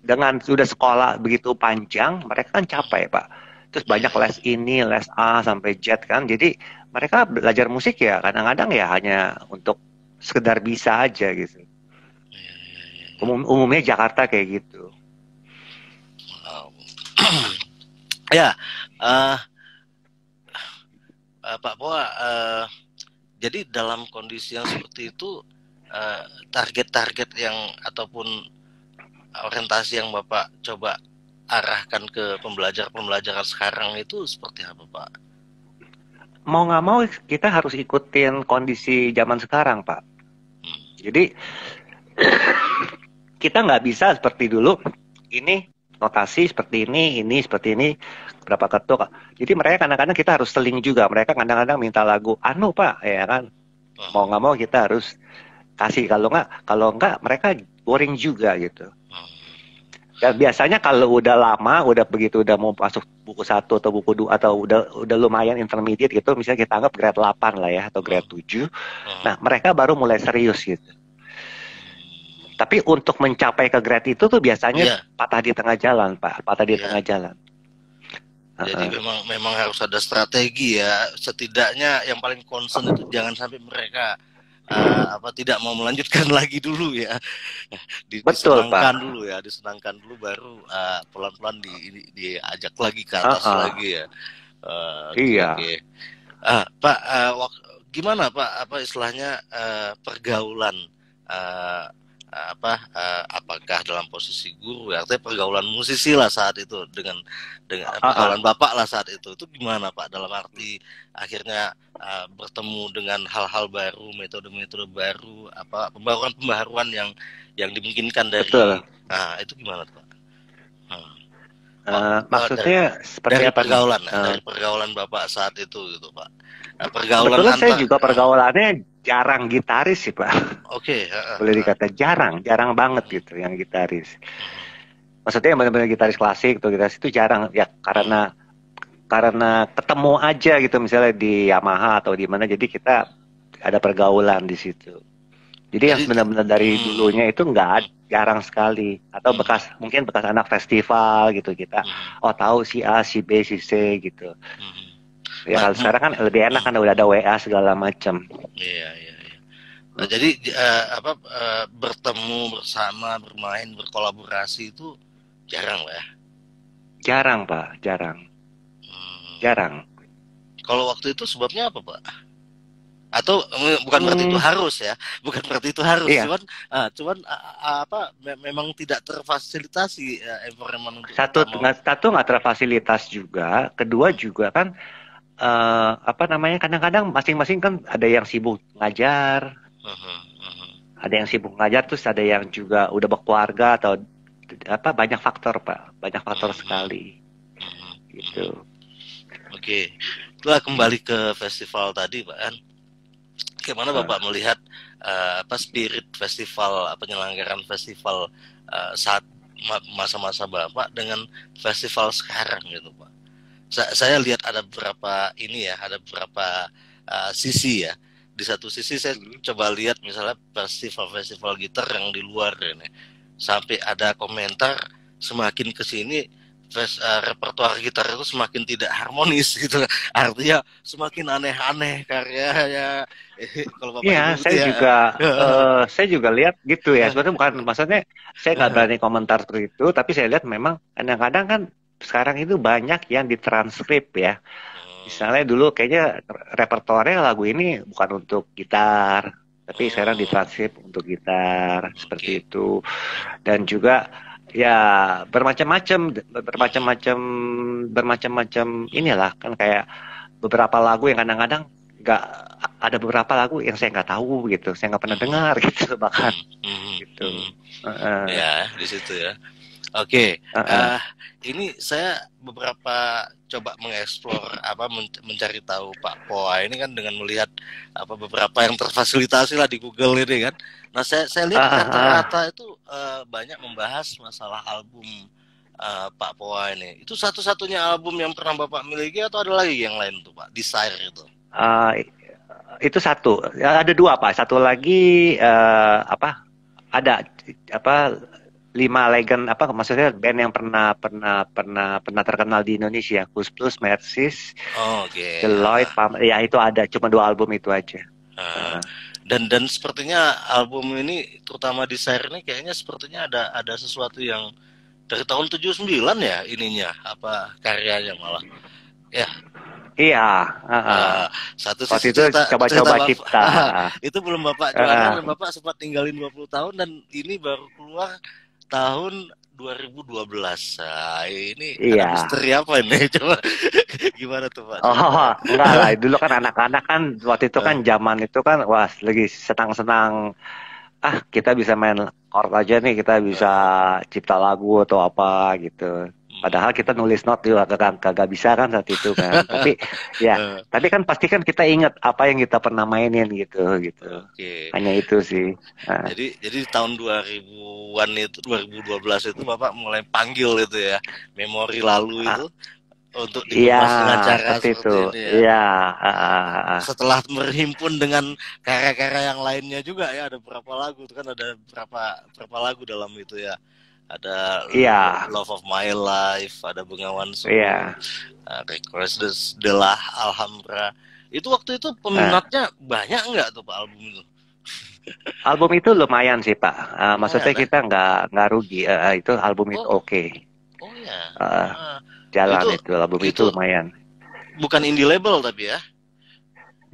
dengan sudah sekolah begitu panjang, mereka kan capek, Pak. Terus banyak les ini, les A sampai Z kan. Jadi mereka belajar musik ya kadang-kadang ya hanya untuk sekedar bisa aja gitu. Umumnya Jakarta kayak gitu. Ya, Pak Poa, jadi dalam kondisi yang seperti itu, target-target yang ataupun orientasi yang Bapak coba arahkan ke pembelajaran sekarang itu seperti apa, Pak? Mau nggak mau kita harus ikutin kondisi zaman sekarang, Pak. Jadi kita nggak bisa seperti dulu. Ini notasi seperti ini seperti ini, berapa ketuk. Jadi mereka kadang-kadang kita harus seling juga. Mereka kadang-kadang minta lagu anu Pak, ya kan. Mau nggak mau kita harus kasih. Kalau nggak mereka boring juga gitu. Dan biasanya kalau udah lama, udah begitu udah mau masuk buku 1 atau buku 2 atau udah lumayan intermediate gitu, misalnya kita anggap grade 8 lah ya atau grade 7. Nah, mereka baru mulai serius gitu. Tapi untuk mencapai ke grade itu tuh biasanya patah di tengah jalan, Pak. Patah di tengah jalan. Jadi memang harus ada strategi ya. Setidaknya yang paling concern itu jangan sampai mereka tidak mau melanjutkan lagi dulu ya. Betul, Disenangkan Pak. dulu ya, disenangkan dulu baru pelan-pelan diajak lagi ke atas lagi ya. Iya. Okay. Pak, gimana Pak? Apa istilahnya pergaulan? Apakah dalam posisi guru ya, artinya pergaulan musisi lah saat itu dengan pergaulan Bapak lah saat itu gimana Pak, dalam arti akhirnya bertemu dengan hal-hal baru, metode-metode baru, pembaruan-pembaruan yang dimungkinkan dari itu gimana Pak? Maksudnya seperti dari apa pergaulan nih? Dari pergaulan Bapak saat itu gitu Pak. Pergaulan kebetulan saya juga pergaulannya jarang gitaris sih Pak. Oke. Boleh dikata jarang banget gitu yang gitaris. Maksudnya yang benar-benar gitaris klasik atau gitaris itu jarang ya karena ketemu aja gitu misalnya di Yamaha atau di mana, jadi kita ada pergaulan di situ. Jadi yang benar-benar dari dulunya itu jarang sekali, atau mungkin bekas anak festival gitu kita tahu si A, si B, si C gitu. Ya kalau sekarang kan lebih enak kan udah ada WA segala macam. Iya. Nah, jadi bertemu bersama, bermain, berkolaborasi itu jarang lah ya? Jarang Pak, jarang. Jarang. Kalau waktu itu sebabnya apa Pak? Atau bukan berarti itu harus ya, bukan berarti itu harus, iya. cuman memang tidak terfasilitasi environment untuk satu nggak terfasilitas juga, kedua juga kan kadang-kadang masing-masing kan ada yang sibuk ngajar, ada yang sibuk ngajar, terus ada yang juga udah berkeluarga atau banyak faktor Pak, banyak faktor sekali gitu. Oke. Itulah kembali ke festival tadi Pak kan, gimana Bapak melihat spirit festival, penyelenggaraan festival saat masa-masa Bapak dengan festival sekarang gitu Pak? Saya lihat ada beberapa sisi ya. Di satu sisi saya coba lihat misalnya festival gitar yang di luar ini, sampai ada komentar semakin kesini repertoar gitar itu semakin tidak harmonis gitu, artinya semakin aneh-aneh karyanya. Kalau Bapak saya juga lihat gitu ya. Sebenarnya bukan, maksudnya saya nggak berani komentar seperti itu, tapi saya lihat memang kadang-kadang kan sekarang itu banyak yang ditranskrip ya. Misalnya dulu kayaknya repertoarnya lagu ini bukan untuk gitar, Tapi sekarang Oh, ditranskrip untuk gitar oke. seperti itu. Dan juga ya bermacam-macam Mm-mm. bermacam-macam bermacam-macam inilah kan kayak beberapa lagu yang kadang-kadang nggak ada beberapa lagu yang saya nggak tahu gitu, saya nggak pernah Mm-mm. dengar gitu bahkan Mm-mm. Mm-mm. gitu. Mm-mm. Heeh, Ya, di situ ya. Oke, heeh. ini saya beberapa coba mengeksplor apa mencari tahu Pak Poa ini kan dengan melihat apa beberapa yang terfasilitasi lah di Google ini kan. Nah, saya lihat Ah, ah. rata-rata itu banyak membahas masalah album Pak Poa ini. Itu satu-satunya album yang pernah Bapak miliki atau ada lagi yang lain tuh Pak? Desire itu. Ah, itu satu. Ya, ada dua Pak. Satu lagi apa? Ada apa? Lima legend apa? Maksudnya band yang pernah terkenal di Indonesia. Kus Plus, Mercis, Oh, oke. Deloitte, ya itu ada. Cuma dua album itu aja. Ah, Heeh. dan sepertinya album ini terutama Desire ini kayaknya sepertinya ada sesuatu yang dari tahun 79 ya ininya apa karyanya malah ya Iya. Heeh. eh, satu Waktu sisi itu cerita coba-coba bapak cipta. itu belum bapak juara dan Heeh. bapak sempat tinggalin 20 tahun dan ini baru keluar tahun 2012. Nah, ini ada Iya. misteri apa ini coba gimana tuh pak cerita. Oh, enggak lah. Dulu kan anak-anak kan waktu itu kan Eh, zaman itu kan wah lagi senang-senang kita bisa main chord aja nih, kita bisa eh, cipta lagu atau apa gitu. Padahal hmm, kita nulis not juga kagak kagak bisa kan saat itu kan. Tapi ya, eh, tapi kan pasti kan kita ingat apa yang kita pernah mainin gitu gitu. oke. Hanya itu sih. Nah, Jadi tahun 2000-an itu 2012 itu Bapak mulai panggil itu ya, memori lalu ah, itu untuk iya dikemas dengan cara seperti itu. seperti ini ya. Iya, Setelah berhimpun dengan karya-karya yang lainnya juga ya, ada berapa lagu itu kan ada berapa lagu dalam itu ya. Ada iya, Love of My Life, ada Bengawan Solo, iya. Request Delah, Alhambra. Itu waktu itu Nah, peminatnya banyak nggak tuh Pak album itu? album itu lumayan sih Pak. Maksudnya Lumayan ya. kita nggak rugi. Itu album itu Oh, oke. oh ya. Eh, Ah, Jalan itu itu album itu itu lumayan. bukan indie label tapi ya.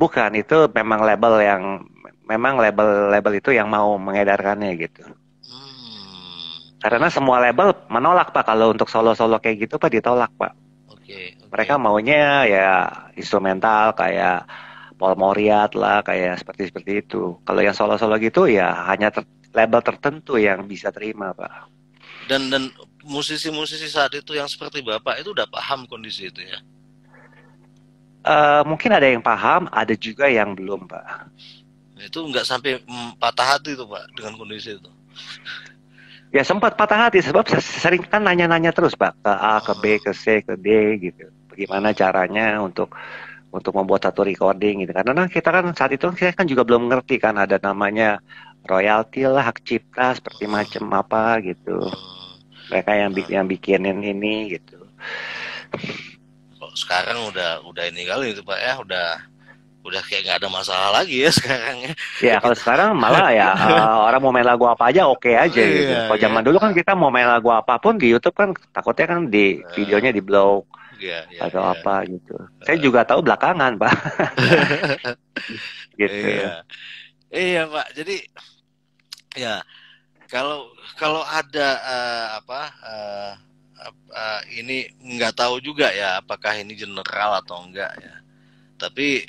Bukan, itu memang label-label itu yang mau mengedarkannya gitu. Hmm. Karena semua label menolak Pak kalau untuk solo-solo kayak gitu Pak ditolak Pak. Oke, oke. Mereka maunya ya instrumental kayak Paul Moriat lah kayak seperti seperti itu. Kalau yang solo-solo gitu ya hanya label tertentu yang bisa terima Pak. Dan musisi-musisi saat itu yang seperti Bapak itu udah paham kondisi itu ya. Mungkin ada yang paham, ada juga yang belum Pak. Itu nggak sampai patah hati tuh Pak dengan kondisi itu. Ya sempat patah hati sebab sering kan nanya-nanya terus Pak ke A, ke B, Oh, ke C, ke D gitu. Bagaimana hmm, caranya untuk membuat satu recording gitu. Karena kita kan saat itu saya kan juga belum ngerti kan ada namanya royalti lah, hak cipta seperti macam apa gitu. hmm, Mereka hmm. yang bikinin ini gitu. Kok sekarang udah ini kali itu Pak ya, udah kayak nggak ada masalah lagi ya sekarang ya. Ya kalau Kita sekarang malah ya orang mau main lagu apa aja oke aja gitu. iya Kalau kan. zaman dulu kan kita mau main lagu apapun di YouTube kan takutnya kan di videonya di blok Iya, iya, atau iya. apa gitu. Saya juga tahu belakangan Pak gitu. Iya. Iya, Pak. Jadi ya kalau kalau ada ini nggak tahu juga ya apakah ini general atau enggak ya. Tapi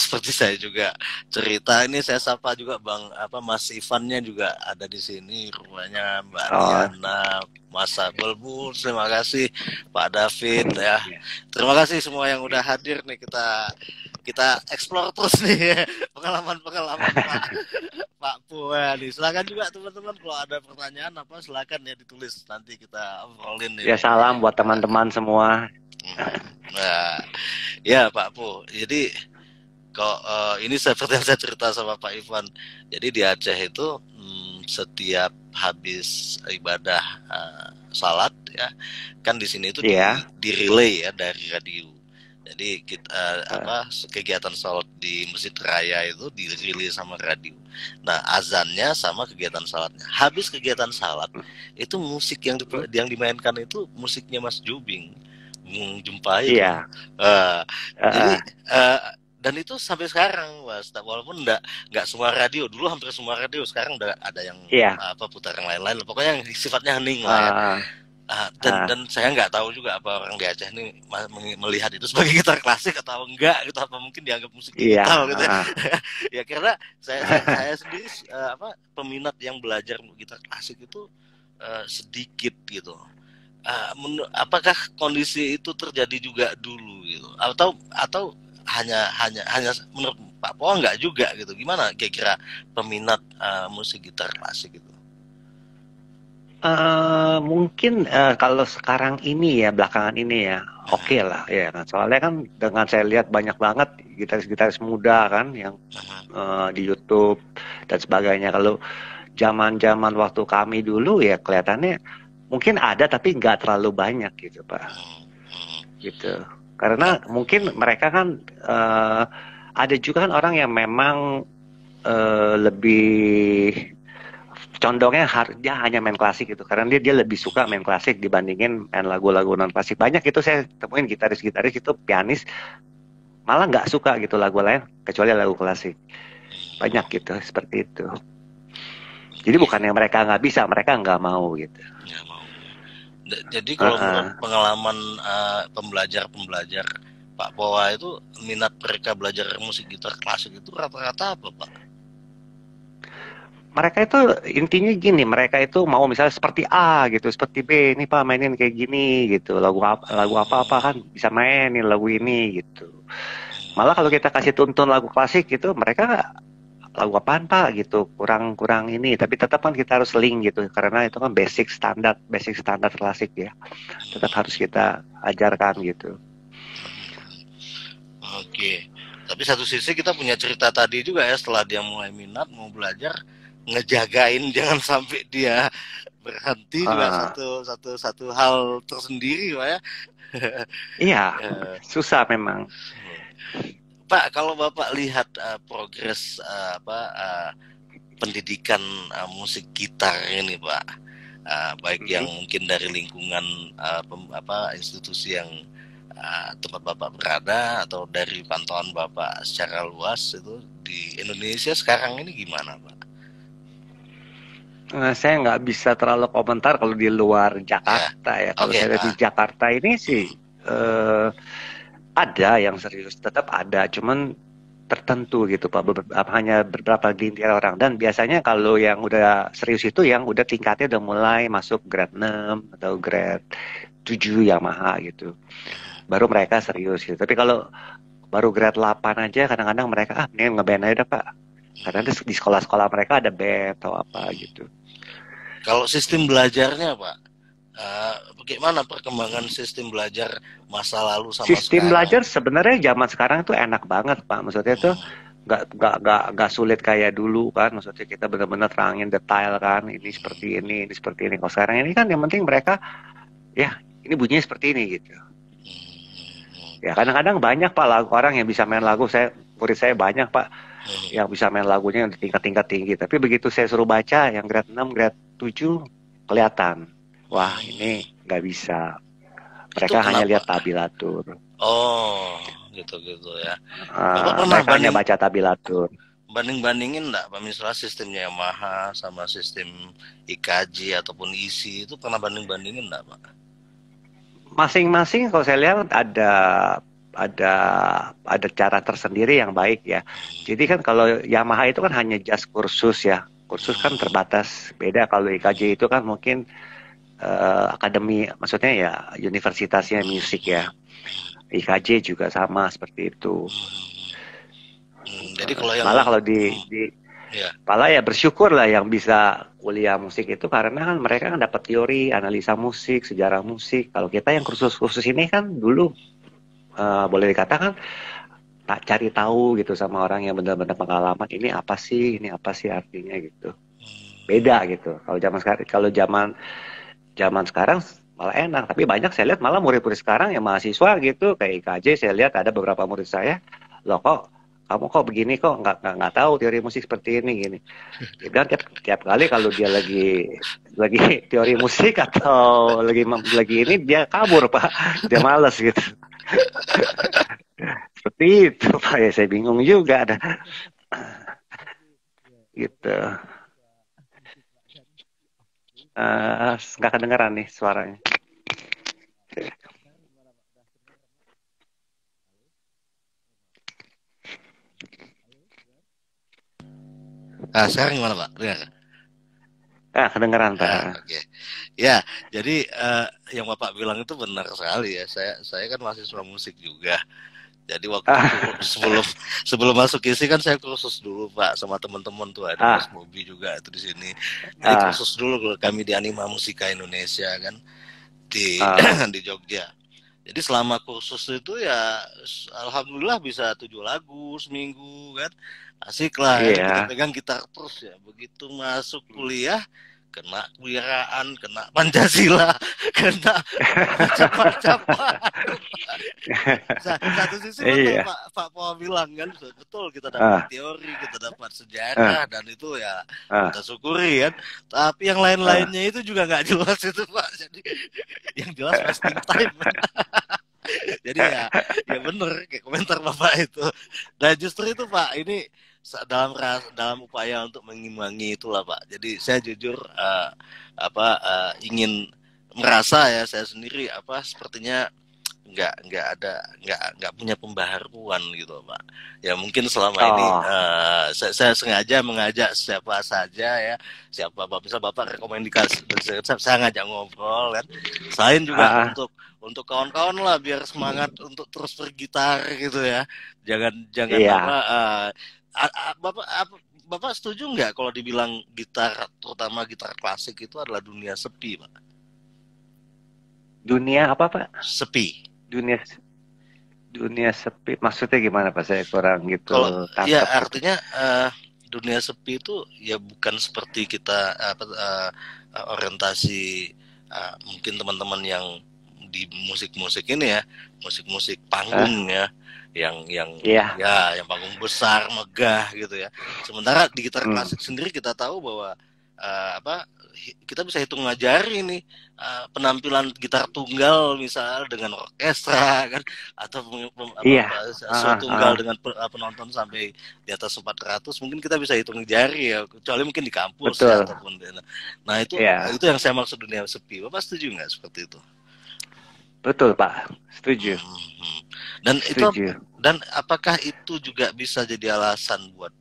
seperti saya juga cerita ini saya sapa juga Bang Mas Ivannya juga ada di sini rupanya Mbak Oh, Liana, Mas Sabel Bu, terima kasih Pak David ya. ya. Terima kasih semua yang udah hadir nih kita kita explore terus nih ya, pengalaman-pengalaman Pak Pua nih. Silakan juga teman-teman kalau ada pertanyaan apa silakan ya ditulis nanti kita obrolin Ya ini. salam buat teman-teman semua. Nah, ya Pak Pu. Jadi kok ini seperti yang saya cerita sama Pak Ivan. Jadi di Aceh itu setiap habis ibadah salat ya, kan di sini itu Iya. di relay ya dari radio. Jadi kita Eh, kegiatan salat di Masjid Raya itu dirilis sama radio. Nah, azannya sama kegiatan salatnya. Habis kegiatan salat itu musik yang dimainkan itu musiknya Mas Jubing, Jumpai itu. iya. Eh, Eh, jadi eh, eh, Dan itu sampai sekarang, Mas. Walaupun nggak semua radio, dulu hampir semua radio, sekarang udah ada yang Iya. apa putaran lain-lain. Pokoknya yang sifatnya hening lah ya. Ah, ah, Dan saya nggak tahu juga apa orang di Aceh ini melihat itu sebagai gitar klasik atau enggak gitu, apa mungkin dianggap musik iya. digital gitu ya. Ah. Ya karena saya sendiri peminat yang belajar gitar klasik itu sedikit gitu. Apakah kondisi itu terjadi juga dulu gitu, atau hanya menurut Pak Po enggak juga gitu? Gimana kira-kira peminat musik gitar klasik itu? Mungkin kalau sekarang ini ya, belakangan ini ya, oke lah ya. Nah, soalnya kan dengan saya lihat banyak banget gitaris-gitaris muda kan yang di YouTube dan sebagainya. Kalau zaman-zaman waktu kami dulu ya kelihatannya mungkin ada tapi nggak terlalu banyak gitu Pak. Gitu. Karena mungkin mereka kan ada juga kan orang yang memang lebih condongnya dia hanya main klasik gitu, karena dia lebih suka main klasik dibandingin main lagu-lagu non klasik. Banyak itu saya temuin gitaris-gitaris itu, pianis malah nggak suka gitu lagu lain kecuali lagu klasik. Banyak gitu seperti itu. Jadi bukannya mereka nggak bisa, mereka nggak mau gitu. Nggak mau. Jadi kalau menurut pengalaman pembelajar Pak Powa itu, minat mereka belajar musik gitar klasik itu rata-rata apa Pak? Mereka itu intinya gini, mereka itu mau misalnya seperti A gitu, seperti B, ini Pak mainin kayak gini gitu, lagu apa kan bisa mainin lagu ini gitu. Malah kalau kita kasih tuntun lagu klasik gitu, mereka lagu apaan Pak gitu, kurang ini, tapi tetap kan kita harus link gitu, karena itu kan basic standar klasik ya, tetap harus kita ajarkan gitu. Oke. Tapi satu sisi kita punya cerita tadi juga ya, setelah dia mulai minat mau belajar, ngejagain jangan sampai dia berhenti juga satu hal tersendiri Pak ya. Iya, susah memang. Pak, kalau Bapak lihat progres pendidikan musik gitar ini Pak, baik yang mungkin dari lingkungan institusi yang tempat Bapak berada atau dari pantauan Bapak secara luas itu di Indonesia sekarang ini gimana Pak? Saya nggak bisa terlalu komentar kalau di luar Jakarta ya. Kalau saya lihat di Jakarta ini sih ada yang serius, tetap ada, cuman tertentu gitu Pak, hanya beberapa gelintir orang. Dan biasanya kalau yang udah serius itu yang udah tingkatnya udah mulai masuk grade 6 atau grade 7 Yamaha gitu. Baru mereka serius gitu. Tapi kalau baru grade 8 aja kadang-kadang mereka ini ngeband aja Pak. Karena di sekolah-sekolah mereka ada band atau apa gitu. Kalau sistem belajarnya Pak, bagaimana perkembangan sistem belajar masa lalu sama sistem sekarang? Belajar sebenarnya zaman sekarang tuh enak banget Pak. Maksudnya tuh nggak sulit kayak dulu kan. Maksudnya kita benar-benar terangin detail kan. Ini seperti ini seperti ini. Kalau sekarang ini kan yang penting mereka ya ini bunyinya seperti ini gitu. Ya kadang-kadang banyak Pak lagu orang yang bisa main lagu. Murid saya banyak Pak yang bisa main lagunya yang tingkat-tingkat tinggi. Tapi begitu saya suruh baca yang grade 6, grade 7 kelihatan. Wah ini nggak bisa. Mereka hanya lihat tabilatur. Oh gitu ya. Mereka hanya baca tabilatur. Banding-bandingin nggak Pak, misalnya sistemnya Yamaha sama sistem IKJ ataupun ISI itu pernah banding-bandingin nggak Pak? Masing-masing kalau saya lihat ada cara tersendiri yang baik ya. Jadi kan kalau Yamaha itu kan hanya just kursus ya. Kursus kan terbatas. Beda kalau IKJ itu kan mungkin akademi, maksudnya ya universitasnya musik ya. IKJ juga sama seperti itu. Jadi kalau malah ya bersyukur lah yang bisa kuliah musik itu, karena kan mereka kan dapat teori, analisa musik, sejarah musik. Kalau kita yang kursus-kursus ini kan dulu boleh dikatakan tak cari tahu gitu sama orang yang benar-benar pengalaman, ini apa sih artinya gitu. Beda gitu. Kalau zaman sekarang malah enak, tapi banyak saya lihat malah murid-murid sekarang yang mahasiswa gitu kayak IKJ, saya lihat ada beberapa murid saya, loh kok kamu kok begini, kok nggak tahu teori musik seperti ini gini. Dia bilang tiap kali kalau dia lagi teori musik atau lagi ini dia kabur Pak, dia malas gitu. Itu Pak, ya saya bingung juga ada gitu. Nggak kedengeran nih suaranya. Nah, sekarang gimana Pak? Dengar? Kedengeran Pak. Oke. Ya, jadi yang Bapak bilang itu benar sekali ya. Saya kan mahasiswa musik juga. Jadi waktu sebelum sebelum masuk isi kan saya kursus dulu Pak sama teman-teman tuh ada Mas Bobi juga itu di sini. Jadi kursus dulu kami di Anima Musika Indonesia kan di di Jogja. Jadi selama kursus itu ya alhamdulillah bisa 7 lagu seminggu kan. Asik lah, kita pegang gitar terus ya. Begitu masuk kuliah kena kewiraan, kena Pancasila, kena macam-macam. Satu sisi betul Pak Paul bilang kan, betul kita dapat teori, kita dapat sejarah dan itu ya kita syukuri kan. Tapi yang lain-lainnya itu juga nggak jelas itu Pak. Jadi yang jelas wasting time. Jadi ya bener kayak komentar Bapak itu. Dan justru itu Pak, ini dalam upaya untuk mengimbangi itulah Pak. Jadi saya jujur ingin merasa ya saya sendiri sepertinya nggak punya pembaharuan gitu Pak. Ya mungkin selama ini saya sengaja mengajak siapa saja ya, siapa bisa Bapak rekomendasi, saya ngajak ngobrol kan. Selain juga untuk kawan-kawan lah biar semangat untuk terus bergitar gitu ya. Jangan Bapak setuju nggak kalau dibilang gitar, terutama gitar klasik itu adalah dunia sepi Pak? Dunia apa Pak? Sepi. Dunia sepi maksudnya gimana Pak? Saya kurang gitu. Kalau ya artinya dunia sepi itu ya bukan seperti kita orientasi mungkin teman-teman yang di musik-musik ini ya, musik-musik panggung ya, yang panggung besar, megah gitu ya. Sementara di gitar klasik sendiri kita tahu bahwa kita bisa hitung ngajari nih penampilan gitar tunggal misal dengan orkestra kan, atau tunggal dengan penonton sampai di atas 400 mungkin kita bisa hitung jari ya, kecuali mungkin di kampus ya, ataupun nah itu yang saya maksud dunia sepi. Bapak setuju nggak seperti itu? Betul Pak, setuju. Dan setuju. Dan apakah itu juga bisa jadi alasan buat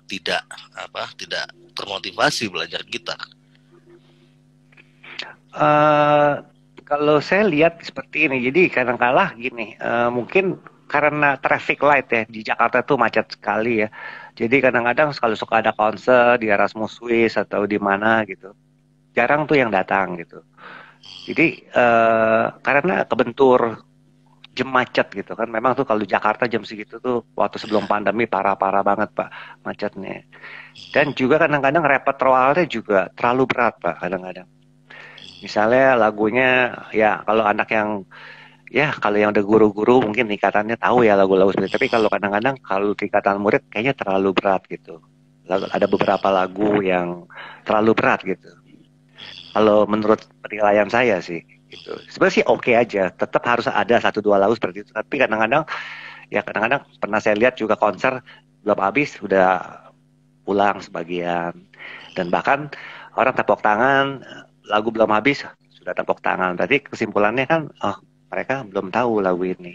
tidak termotivasi belajar gitar? Kalau saya lihat seperti ini, jadi kadang-kala gini, mungkin karena traffic light ya di Jakarta tuh macet sekali ya. Jadi kadang-kadang kalau suka ada konser di Erasmus Swiss atau di mana gitu, jarang tuh yang datang gitu. Jadi karena kebentur jam macet gitu kan, memang tuh kalau Jakarta jam segitu tuh waktu sebelum pandemi parah-parah banget Pak macetnya. Dan juga kadang-kadang repertoarnya juga terlalu berat Pak kadang-kadang. Misalnya lagunya ya kalau anak yang kalau yang udah guru-guru mungkin tingkatannya tahu ya lagu-lagu seperti itu. Tapi kalau kadang-kadang kalau tingkatan murid kayaknya terlalu berat gitu. Ada beberapa lagu yang terlalu berat gitu. Kalau menurut penilaian saya sih gitu. Sebenarnya sih oke aja, tetap harus ada 1-2 lagu seperti itu. Tapi kadang-kadang pernah saya lihat juga konser belum habis udah pulang sebagian. Dan bahkan orang tepuk tangan, lagu belum habis sudah tepuk tangan. Berarti kesimpulannya kan mereka belum tahu lagu ini.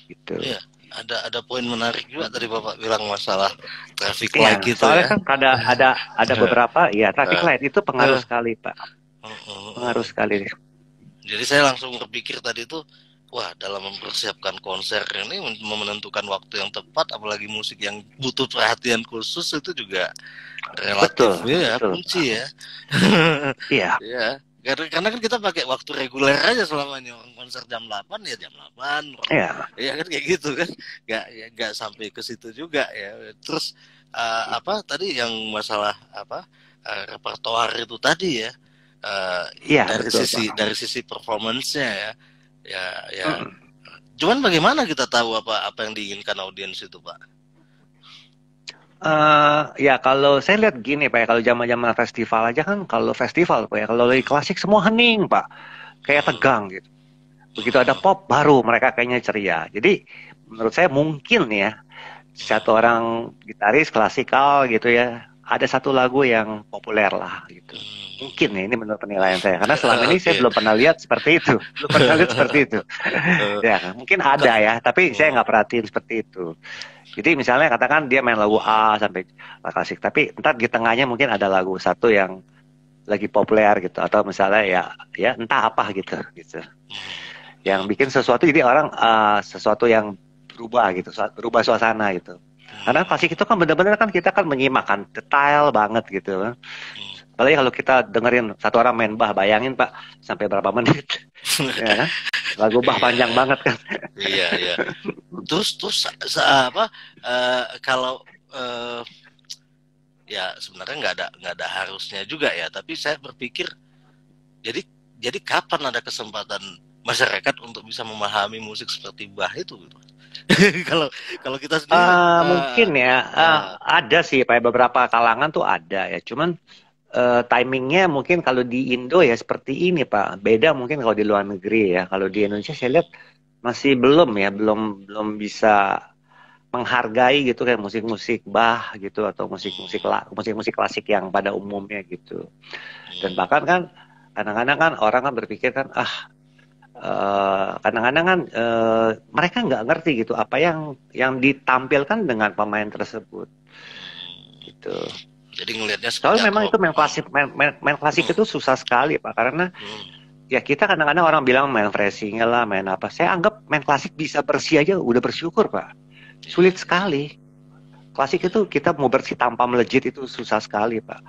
Gitu. Iya. Ada poin menarik juga tadi Bapak bilang masalah traffic light gitu soalnya ya. Kan ada beberapa traffic light itu pengaruh sekali Pak. Pengaruh sekali. Jadi saya langsung berpikir tadi itu, wah dalam mempersiapkan konser ini menentukan waktu yang tepat, apalagi musik yang butuh perhatian khusus itu juga relatif kunci ya. Iya. Iya. Karena kan kita pakai waktu reguler aja selama ini, orang konser jam 8 ya jam 8. Iya kan kayak gitu kan. Enggak sampai ke situ juga ya. Terus tadi yang masalah repertoar itu tadi ya. Dari sisi performance-nya ya. Cuman bagaimana kita tahu apa yang diinginkan audiens itu, Pak? Kalau saya lihat gini Pak ya, kalau zaman-zaman festival aja kan, kalau festival Pak ya, kalau lagi klasik semua hening Pak, kayak tegang gitu. Begitu ada pop, baru mereka kayaknya ceria. Jadi menurut saya mungkin ya, satu orang gitaris klasikal gitu ya, ada satu lagu yang populer lah gitu. Mungkin ya, ini menurut penilaian saya. Karena selama ini saya Oke. belum pernah lihat seperti itu. Belum pernah lihat seperti itu. Ya, mungkin ada ya, tapi saya nggak perhatiin seperti itu. Jadi misalnya katakan dia main lagu A sampai klasik, tapi ntar di tengahnya mungkin ada lagu satu yang lagi populer gitu, atau misalnya ya entah apa gitu. Yang bikin sesuatu jadi orang sesuatu yang berubah gitu, berubah suasana gitu. Karena klasik itu kan benar-benar kan kita kan menyimak kan, detail banget gitu. Apalagi kalau kita dengerin satu orang main bah, bayangin Pak sampai berapa menit, ya kan? Lagu bah panjang banget kan. Iya. Terus apa? Kalau ya sebenarnya nggak ada harusnya juga ya. Tapi saya berpikir, jadi kapan ada kesempatan masyarakat untuk bisa memahami musik seperti bah itu gitu? kalau kita sendiri Mungkin ya ada sih Pak, beberapa kalangan tuh ada ya. Cuman timingnya mungkin kalau di Indo ya seperti ini Pak. Beda mungkin kalau di luar negeri ya. Kalau di Indonesia saya lihat masih belum ya, belum bisa menghargai gitu kayak musik-musik bah gitu, atau musik-musik klasik yang pada umumnya gitu. Dan bahkan kan kadang-kadang kan orang kan berpikir kan kadang-kadang kan mereka nggak ngerti gitu apa yang ditampilkan dengan pemain tersebut gitu. Jadi ngelihatnya Soalnya memang itu main klasik itu susah sekali Pak, karena ya kita kadang-kadang orang bilang main phrasing lah, main apa. Saya anggap main klasik bisa bersih aja udah bersyukur Pak. Sulit sekali. Klasik itu kita mau bersih tanpa melejit itu susah sekali Pak.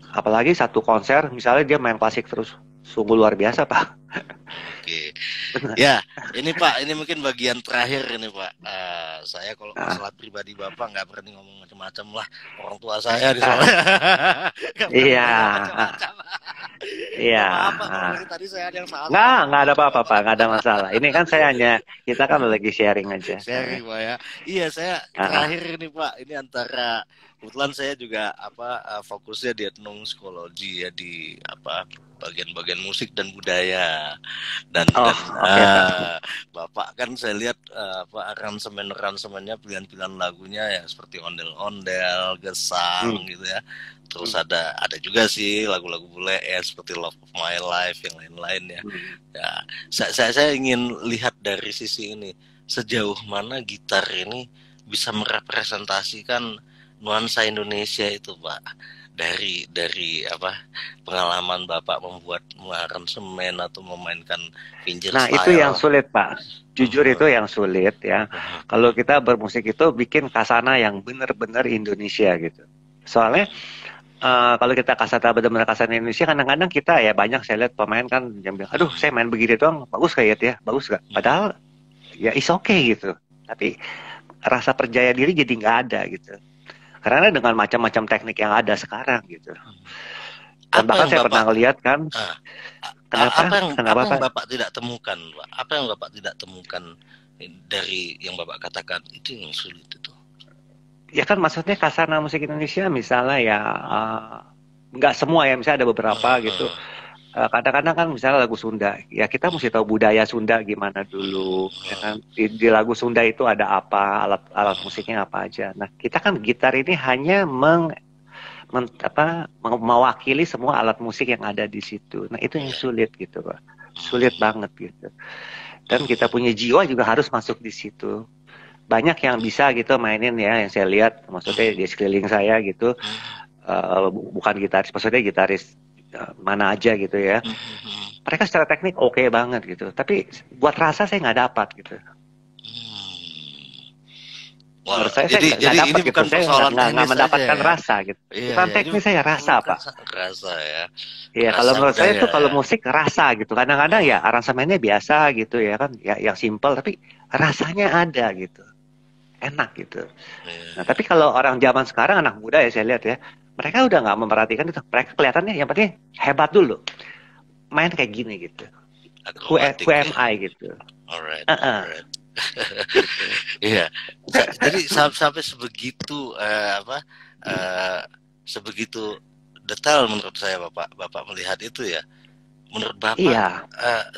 Apalagi satu konser misalnya dia main klasik terus, sungguh luar biasa Pak. Oke. Ya, ini Pak, ini mungkin bagian terakhir ini Pak. Saya kalau masalah pribadi Bapak nggak berani ngomong macam-macam lah. Orang tua saya di sana. Iya. Iya. Tadi saya ada yang salah. Nggak ada apa-apa Pak, nggak ada masalah. Ini kan kita kan lagi sharing aja. Sharing Pak ya. Iya, saya terakhir ini Pak, ini antara kebetulan saya juga fokusnya di etnomusikologi ya, di bagian-bagian musik dan budaya dan Bapak kan saya lihat aransemennya, pilihan-pilihan lagunya ya seperti ondel-ondel, gesang gitu ya. Terus ada juga sih lagu-lagu bule ya seperti Love of My Life yang lain-lain ya. Ya, saya ingin lihat dari sisi ini, sejauh mana gitar ini bisa merepresentasikan nuansa Indonesia itu Pak, dari pengalaman Bapak membuat aransemen atau memainkan pinjil style. Itu yang sulit Pak, jujur itu yang sulit ya. Kalau kita bermusik itu bikin kasana yang benar-benar Indonesia gitu. Soalnya kalau kita benar-benar kasana Indonesia, kadang-kadang kita ya banyak saya lihat pemain kan yang bilang, aduh saya main begini doang bagus kayak ya, bagus gak? Padahal ya is okay gitu, tapi rasa percaya diri jadi nggak ada gitu. Karena dengan macam-macam teknik yang ada sekarang gitu. Dan bahkan saya pernah lihat kan. Apa yang Bapak tidak temukan, Pak? Apa yang Bapak tidak temukan dari yang Bapak katakan itu yang sulit itu? Ya kan maksudnya kasana musik Indonesia misalnya ya nggak semua ya, misalnya ada beberapa gitu. Kadang-kadang kan misalnya lagu Sunda, ya kita mesti tahu budaya Sunda gimana dulu. Ya kan? Di lagu Sunda itu ada apa, alat musiknya apa aja. Nah kita kan gitar ini hanya mewakili semua alat musik yang ada di situ. Nah itu yang sulit gitu Pak, sulit banget gitu. Dan kita punya jiwa juga harus masuk di situ. Banyak yang bisa gitu mainin ya, yang saya lihat, maksudnya di sekeliling saya gitu, bukan gitaris, maksudnya gitaris mana aja gitu ya. Mereka secara teknik oke banget gitu, tapi buat rasa saya nggak dapat gitu. Menurut saya nggak dapat gitu, saya nggak mendapatkan rasa gitu. Bukan teknis, saya rasa Pak. Rasa ya. Iya, kalau menurut saya tuh kalau musik rasa gitu. Kadang-kadang ya aransemennya biasa gitu ya kan, ya yang simple tapi rasanya ada gitu, enak gitu. Nah tapi kalau orang zaman sekarang, anak muda ya saya lihat ya, mereka udah nggak memperhatikan itu. Mereka kelihatannya yang penting hebat dulu, main kayak gini gitu. Who am I gitu. Alright. Iya. Jadi sampai sebegitu sebegitu detail menurut saya Bapak melihat itu ya. Menurut Bapak, Iya,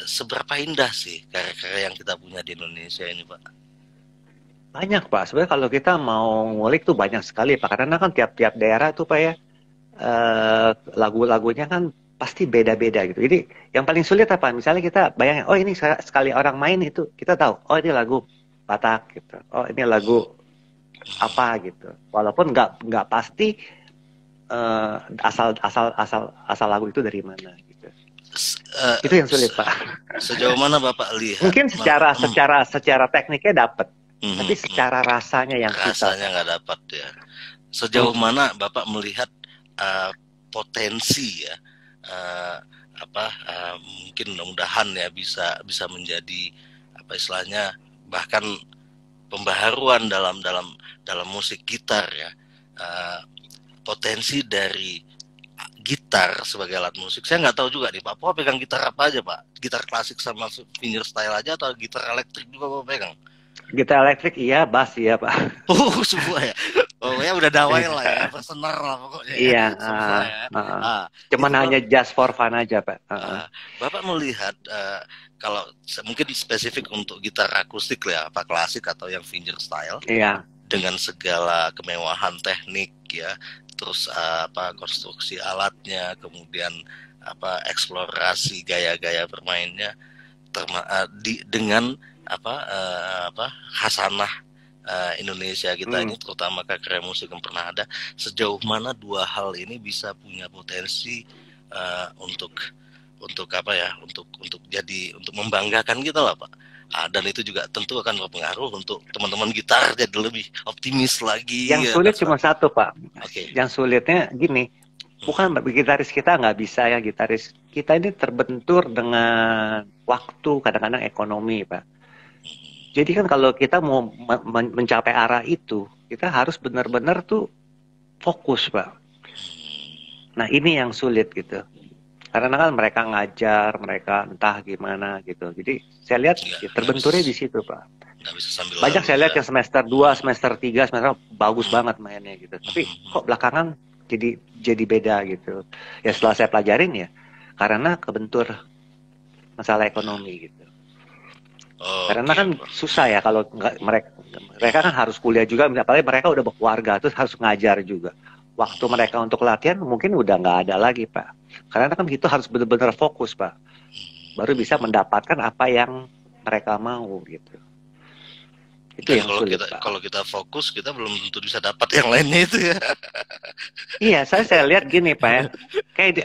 seberapa indah sih karya-karya yang kita punya di Indonesia ini, Pak? banyak Pak. Sebenarnya kalau kita mau ngulik tuh banyak sekali Pak. Karena kan tiap-tiap daerah tuh Pak ya, lagu-lagunya kan pasti beda-beda gitu. Jadi yang paling sulit apa? Misalnya kita bayangin, oh ini sekali orang main itu, kita tahu, oh ini lagu Batak gitu. Oh ini lagu apa gitu. Walaupun nggak pasti eh, asal asal asal asal lagu itu dari mana gitu. S- eh, Itu yang sulit se- Pak. Sejauh mana Bapak lihat? Mungkin secara tekniknya dapat, tapi Mhm, mhm. secara rasanya yang susah Rasanya Pak. nggak dapat ya. Sejauh Mm-mm. mana Bapak melihat potensi ya, eh, mungkin mudah-mudahan ya bisa bisa menjadi apa istilahnya, bahkan pembaharuan dalam dalam dalam musik gitar ya. Eh, Potensi dari gitar sebagai alat musik. Saya nggak tahu juga nih Pak. Pak pegang gitar apa aja Pak? Gitar klasik sama fingerstyle aja atau gitar elektrik juga Pak pegang? Gitar elektrik iya, bass iya Pak. Oh semua ya. Oh ya udah dawai lah ya, bersenar lah pokoknya ya. Iya, Semua ya. cuman Itu hanya Bapak, just for fun aja Pak. Bapak melihat kalau mungkin spesifik untuk gitar akustik ya, apa klasik atau yang fingerstyle Iya. dengan segala kemewahan teknik ya, terus konstruksi alatnya, kemudian eksplorasi gaya-gaya bermainnya, dengan khasanah Indonesia kita Hmm. ini, terutama karya musik yang pernah ada, sejauh mana dua hal ini bisa punya potensi untuk untuk membanggakan kita lah Pak. Dan itu juga tentu akan berpengaruh untuk teman-teman gitar jadi lebih optimis lagi Yang ya, sulit cuma satu Pak. Oke. Yang sulitnya gini, bukan gitaris kita nggak bisa ya, gitaris kita ini terbentur dengan waktu, kadang-kadang ekonomi Pak. Jadi kan kalau kita mau mencapai arah itu, kita harus benar-benar tuh fokus Pak. Nah ini yang sulit gitu. Karena kan mereka ngajar, mereka entah gimana gitu. Jadi saya lihat ya, Nggak terbenturnya bisa di situ Pak. nggak bisa sambil Banyak lalu saya lihat ya. yang semester 2, semester 3, semester bagus Hmm. banget mainnya gitu. Tapi kok belakangan jadi beda gitu. Ya setelah saya pelajarin ya, karena kebentur masalah ekonomi gitu. Karena Oke kan Pak. susah ya kalau mereka kan harus kuliah juga, apalagi mereka udah berkeluarga, terus harus ngajar juga. Waktu mereka untuk latihan mungkin udah nggak ada lagi Pak. Karena kan itu harus benar-benar fokus Pak. Baru bisa mendapatkan apa yang mereka mau gitu. Itu Dan yang sulit Pak. kalau kita fokus, kita belum tentu bisa dapat yang lainnya itu ya. Iya, saya lihat gini Pak ya.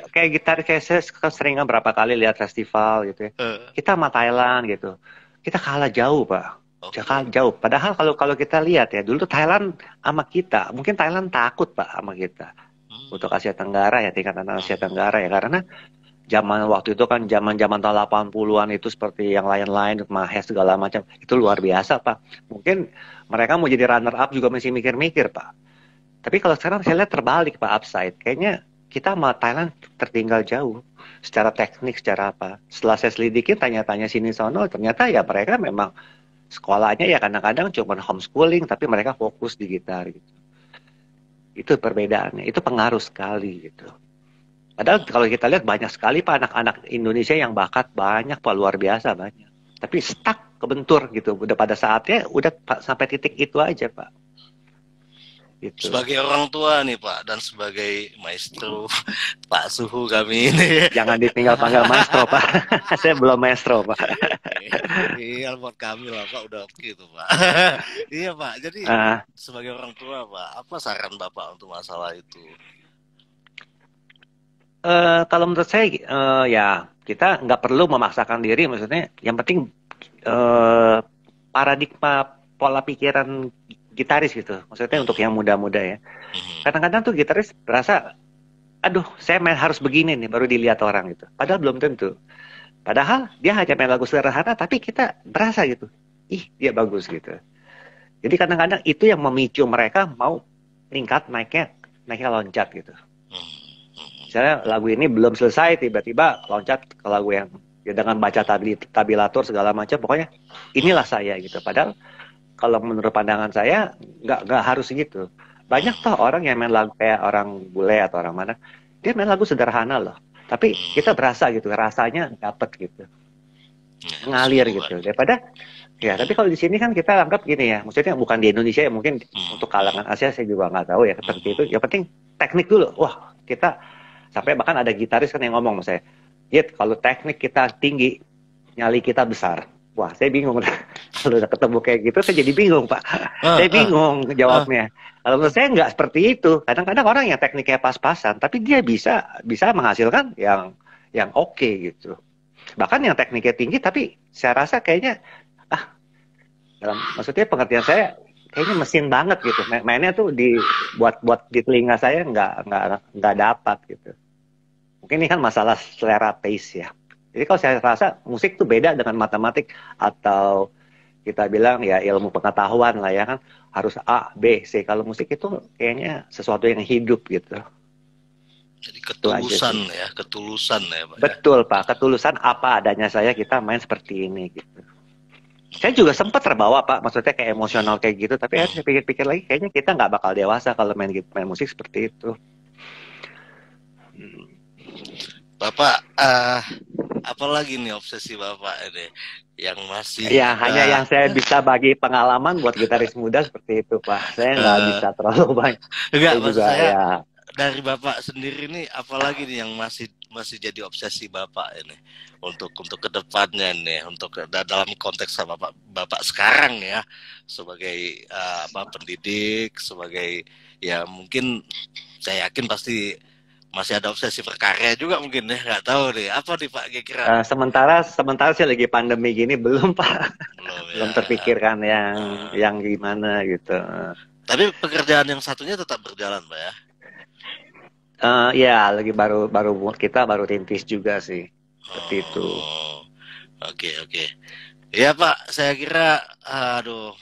Kayak gitar, kayak saya keseringan berapa kali lihat festival gitu ya. Kita sama Thailand gitu. Kita kalah jauh Pak. Oke. Jauh. Padahal kalau kita lihat ya, dulu tuh Thailand sama kita. Mungkin Thailand takut Pak sama kita. Untuk Asia Tenggara ya, tingkatan Asia Tenggara ya. Karena zaman waktu itu kan zaman-zaman tahun 80-an itu seperti yang lain-lain, Mahes segala macam. Itu luar biasa Pak. Mungkin mereka mau jadi runner up juga masih mikir-mikir Pak. Tapi kalau sekarang saya lihat terbalik Pak, upside. Kayaknya kita sama Thailand tertinggal jauh. Secara teknik, secara apa. Setelah saya selidikin, tanya-tanya sini sono, ternyata ya mereka memang sekolahnya ya kadang-kadang cuma homeschooling, tapi mereka fokus di gitar gitu. Itu perbedaannya. Itu pengaruh sekali gitu. Padahal kalau kita lihat banyak sekali Pak anak-anak Indonesia yang bakat, banyak Pak, luar biasa banyak. Tapi stuck, kebentur gitu. Udah pada saatnya, udah sampai titik itu aja Pak. Gitu. Sebagai orang tua nih Pak, dan sebagai maestro Pak Suhu kami ini. Jangan ditinggal panggil maestro Pak. Saya belum maestro Pak. Iya buat kami lah Pak, udah oke itu Pak. Iya Pak, jadi sebagai orang tua Pak, apa saran Bapak untuk masalah itu? Kalau menurut saya ya kita nggak perlu memaksakan diri, maksudnya yang penting paradigma pola pikiran gitaris gitu, maksudnya untuk yang muda-muda ya. Kadang-kadang tuh gitaris berasa, aduh saya main harus begini nih baru dilihat orang gitu. Padahal belum tentu. Padahal dia hanya main lagu sederhana, tapi kita berasa gitu, ih dia bagus gitu. Jadi kadang-kadang itu yang memicu mereka mau naiknya loncat gitu. Misalnya lagu ini belum selesai, tiba-tiba loncat ke lagu yang ya dengan baca tabilatur segala macam, pokoknya inilah saya gitu. Padahal kalau menurut pandangan saya nggak harus gitu. Banyak toh orang yang main lagu kayak orang bule atau orang mana, dia main lagu sederhana loh, Tapi kita berasa gitu, rasanya dapet gitu, ngalir gitu. Daripada ya, tapi kalau di sini kan kita anggap gini ya, maksudnya bukan di Indonesia ya, mungkin untuk kalangan Asia saya juga nggak tahu ya seperti itu. Yang penting teknik dulu. Wah, kita sampai bahkan ada gitaris kan yang ngomong sama saya, Yit, kalau teknik kita tinggi, nyali kita besar. Wah, saya bingung. Kalau udah ketemu kayak gitu, saya jadi bingung, Pak. Saya bingung jawabnya. Kalau menurut saya nggak seperti itu. Kadang-kadang orang yang tekniknya pas-pasan, tapi dia bisa menghasilkan yang oke gitu. Bahkan yang tekniknya tinggi, tapi saya rasa kayaknya maksudnya pengertian saya kayaknya mesin banget gitu. Mainnya tuh buat di telinga saya nggak dapat gitu. Mungkin ini kan masalah selera taste ya. Jadi kalau saya rasa musik tuh beda dengan matematik atau kita bilang ya ilmu pengetahuan lah ya kan, harus A, B, C. Kalau musik itu kayaknya sesuatu yang hidup gitu. Jadi ketulusan ya, ketulusan ya Pak. Betul Pak, ketulusan apa adanya kita main seperti ini gitu. Saya juga sempat terbawa Pak, maksudnya kayak emosional kayak gitu, tapi saya pikir-pikir lagi kayaknya kita nggak bakal dewasa kalau main musik seperti itu. Bapak, apalagi nih obsesi Bapak ini yang masih ya hanya yang saya bisa bagi pengalaman buat gitaris muda seperti itu Pak. Saya nggak bisa terlalu banyak. Enggak, maksud saya ya, dari Bapak sendiri nih apalagi nih yang masih jadi obsesi Bapak ini untuk kedepannya nih, untuk dalam konteks Bapak sekarang ya sebagai pendidik, sebagai ya mungkin saya yakin pasti masih ada obsesi berkarya juga mungkin ya, nggak tahu deh apa nih Pak kira-kira. Sementara sih lagi pandemi gini belum Pak, belum ya. Terpikirkan yang gimana gitu. Tapi pekerjaan yang satunya tetap berjalan Pak ya? Ya lagi baru kita baru rintis juga sih, seperti itu. Oke. Ya Pak, saya kira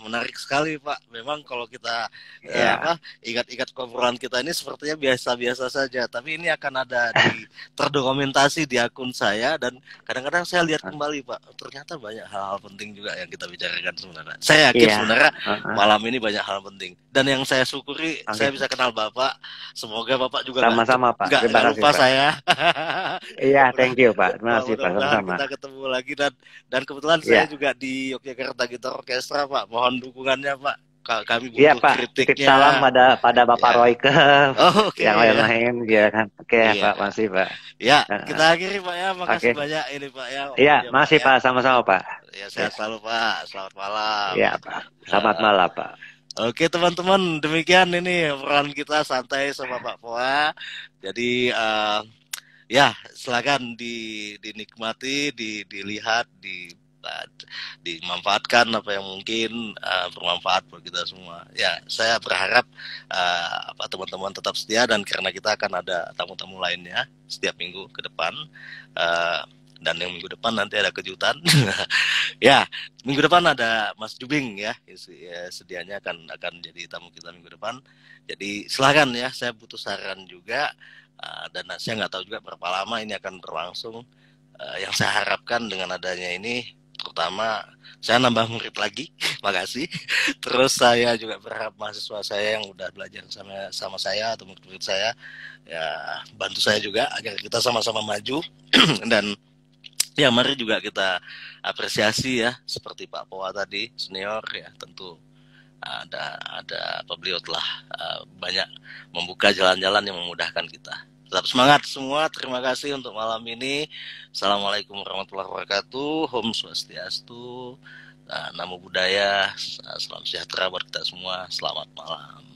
menarik sekali Pak. Memang kalau kita ingat-ingat obrolan kita ini sepertinya biasa-biasa saja, tapi ini akan ada terdokumentasi di akun saya dan kadang-kadang saya lihat kembali Pak. Ternyata banyak hal-hal penting juga yang kita bicarakan sebenarnya. Saya yakin sebenarnya malam ini banyak hal penting dan yang saya syukuri saya bisa kenal Bapak. Semoga Bapak juga sama-sama Pak. Nggak lupa saya. Iya, thank you Pak. Terima kasih Pak. Sama-sama. Kita ketemu lagi dan kebetulan saya juga di Yogyakarta Gitar Orkestra Pak. Mohon dukungannya Pak. Kami butuh kritiknya. Titip salam pada Bapak Royke. Yang lain-lain ya kan. Pak, masih Pak. Ya, kita akhiri Pak ya. Makasih banyak ini Pak ya. Iya, masih Pak. Sama-sama Pak. Ya, sehat selalu Pak. Selamat malam. Iya Pak. Selamat malam Pak. Oke teman-teman, demikian ini obrolan kita santai sama Pak Poa. Jadi ya silakan dinikmati, dilihat, dimanfaatkan apa yang mungkin bermanfaat buat kita semua. Ya, saya berharap teman-teman tetap setia dan karena kita akan ada tamu-tamu lainnya setiap minggu ke depan. Dan yang minggu depan nanti ada kejutan. Ya, minggu depan ada Mas Jubing ya sedianya akan jadi tamu kita minggu depan. Jadi silakan ya, saya butuh saran juga dan saya nggak tahu juga berapa lama ini akan berlangsung. Yang saya harapkan dengan adanya ini, terutama saya nambah murid lagi, makasih. Terus saya juga berharap mahasiswa saya yang udah belajar sama saya atau murid saya ya bantu saya juga agar kita sama-sama maju dan ya mari juga kita apresiasi ya seperti Pak Poa tadi senior ya, tentu ada beliau telah banyak membuka jalan-jalan yang memudahkan kita. Tetap semangat semua. Terima kasih untuk malam ini. Assalamualaikum warahmatullahi wabarakatuh. Om Swastiastu. Namo Buddhaya. Salam sejahtera buat kita semua. Selamat malam.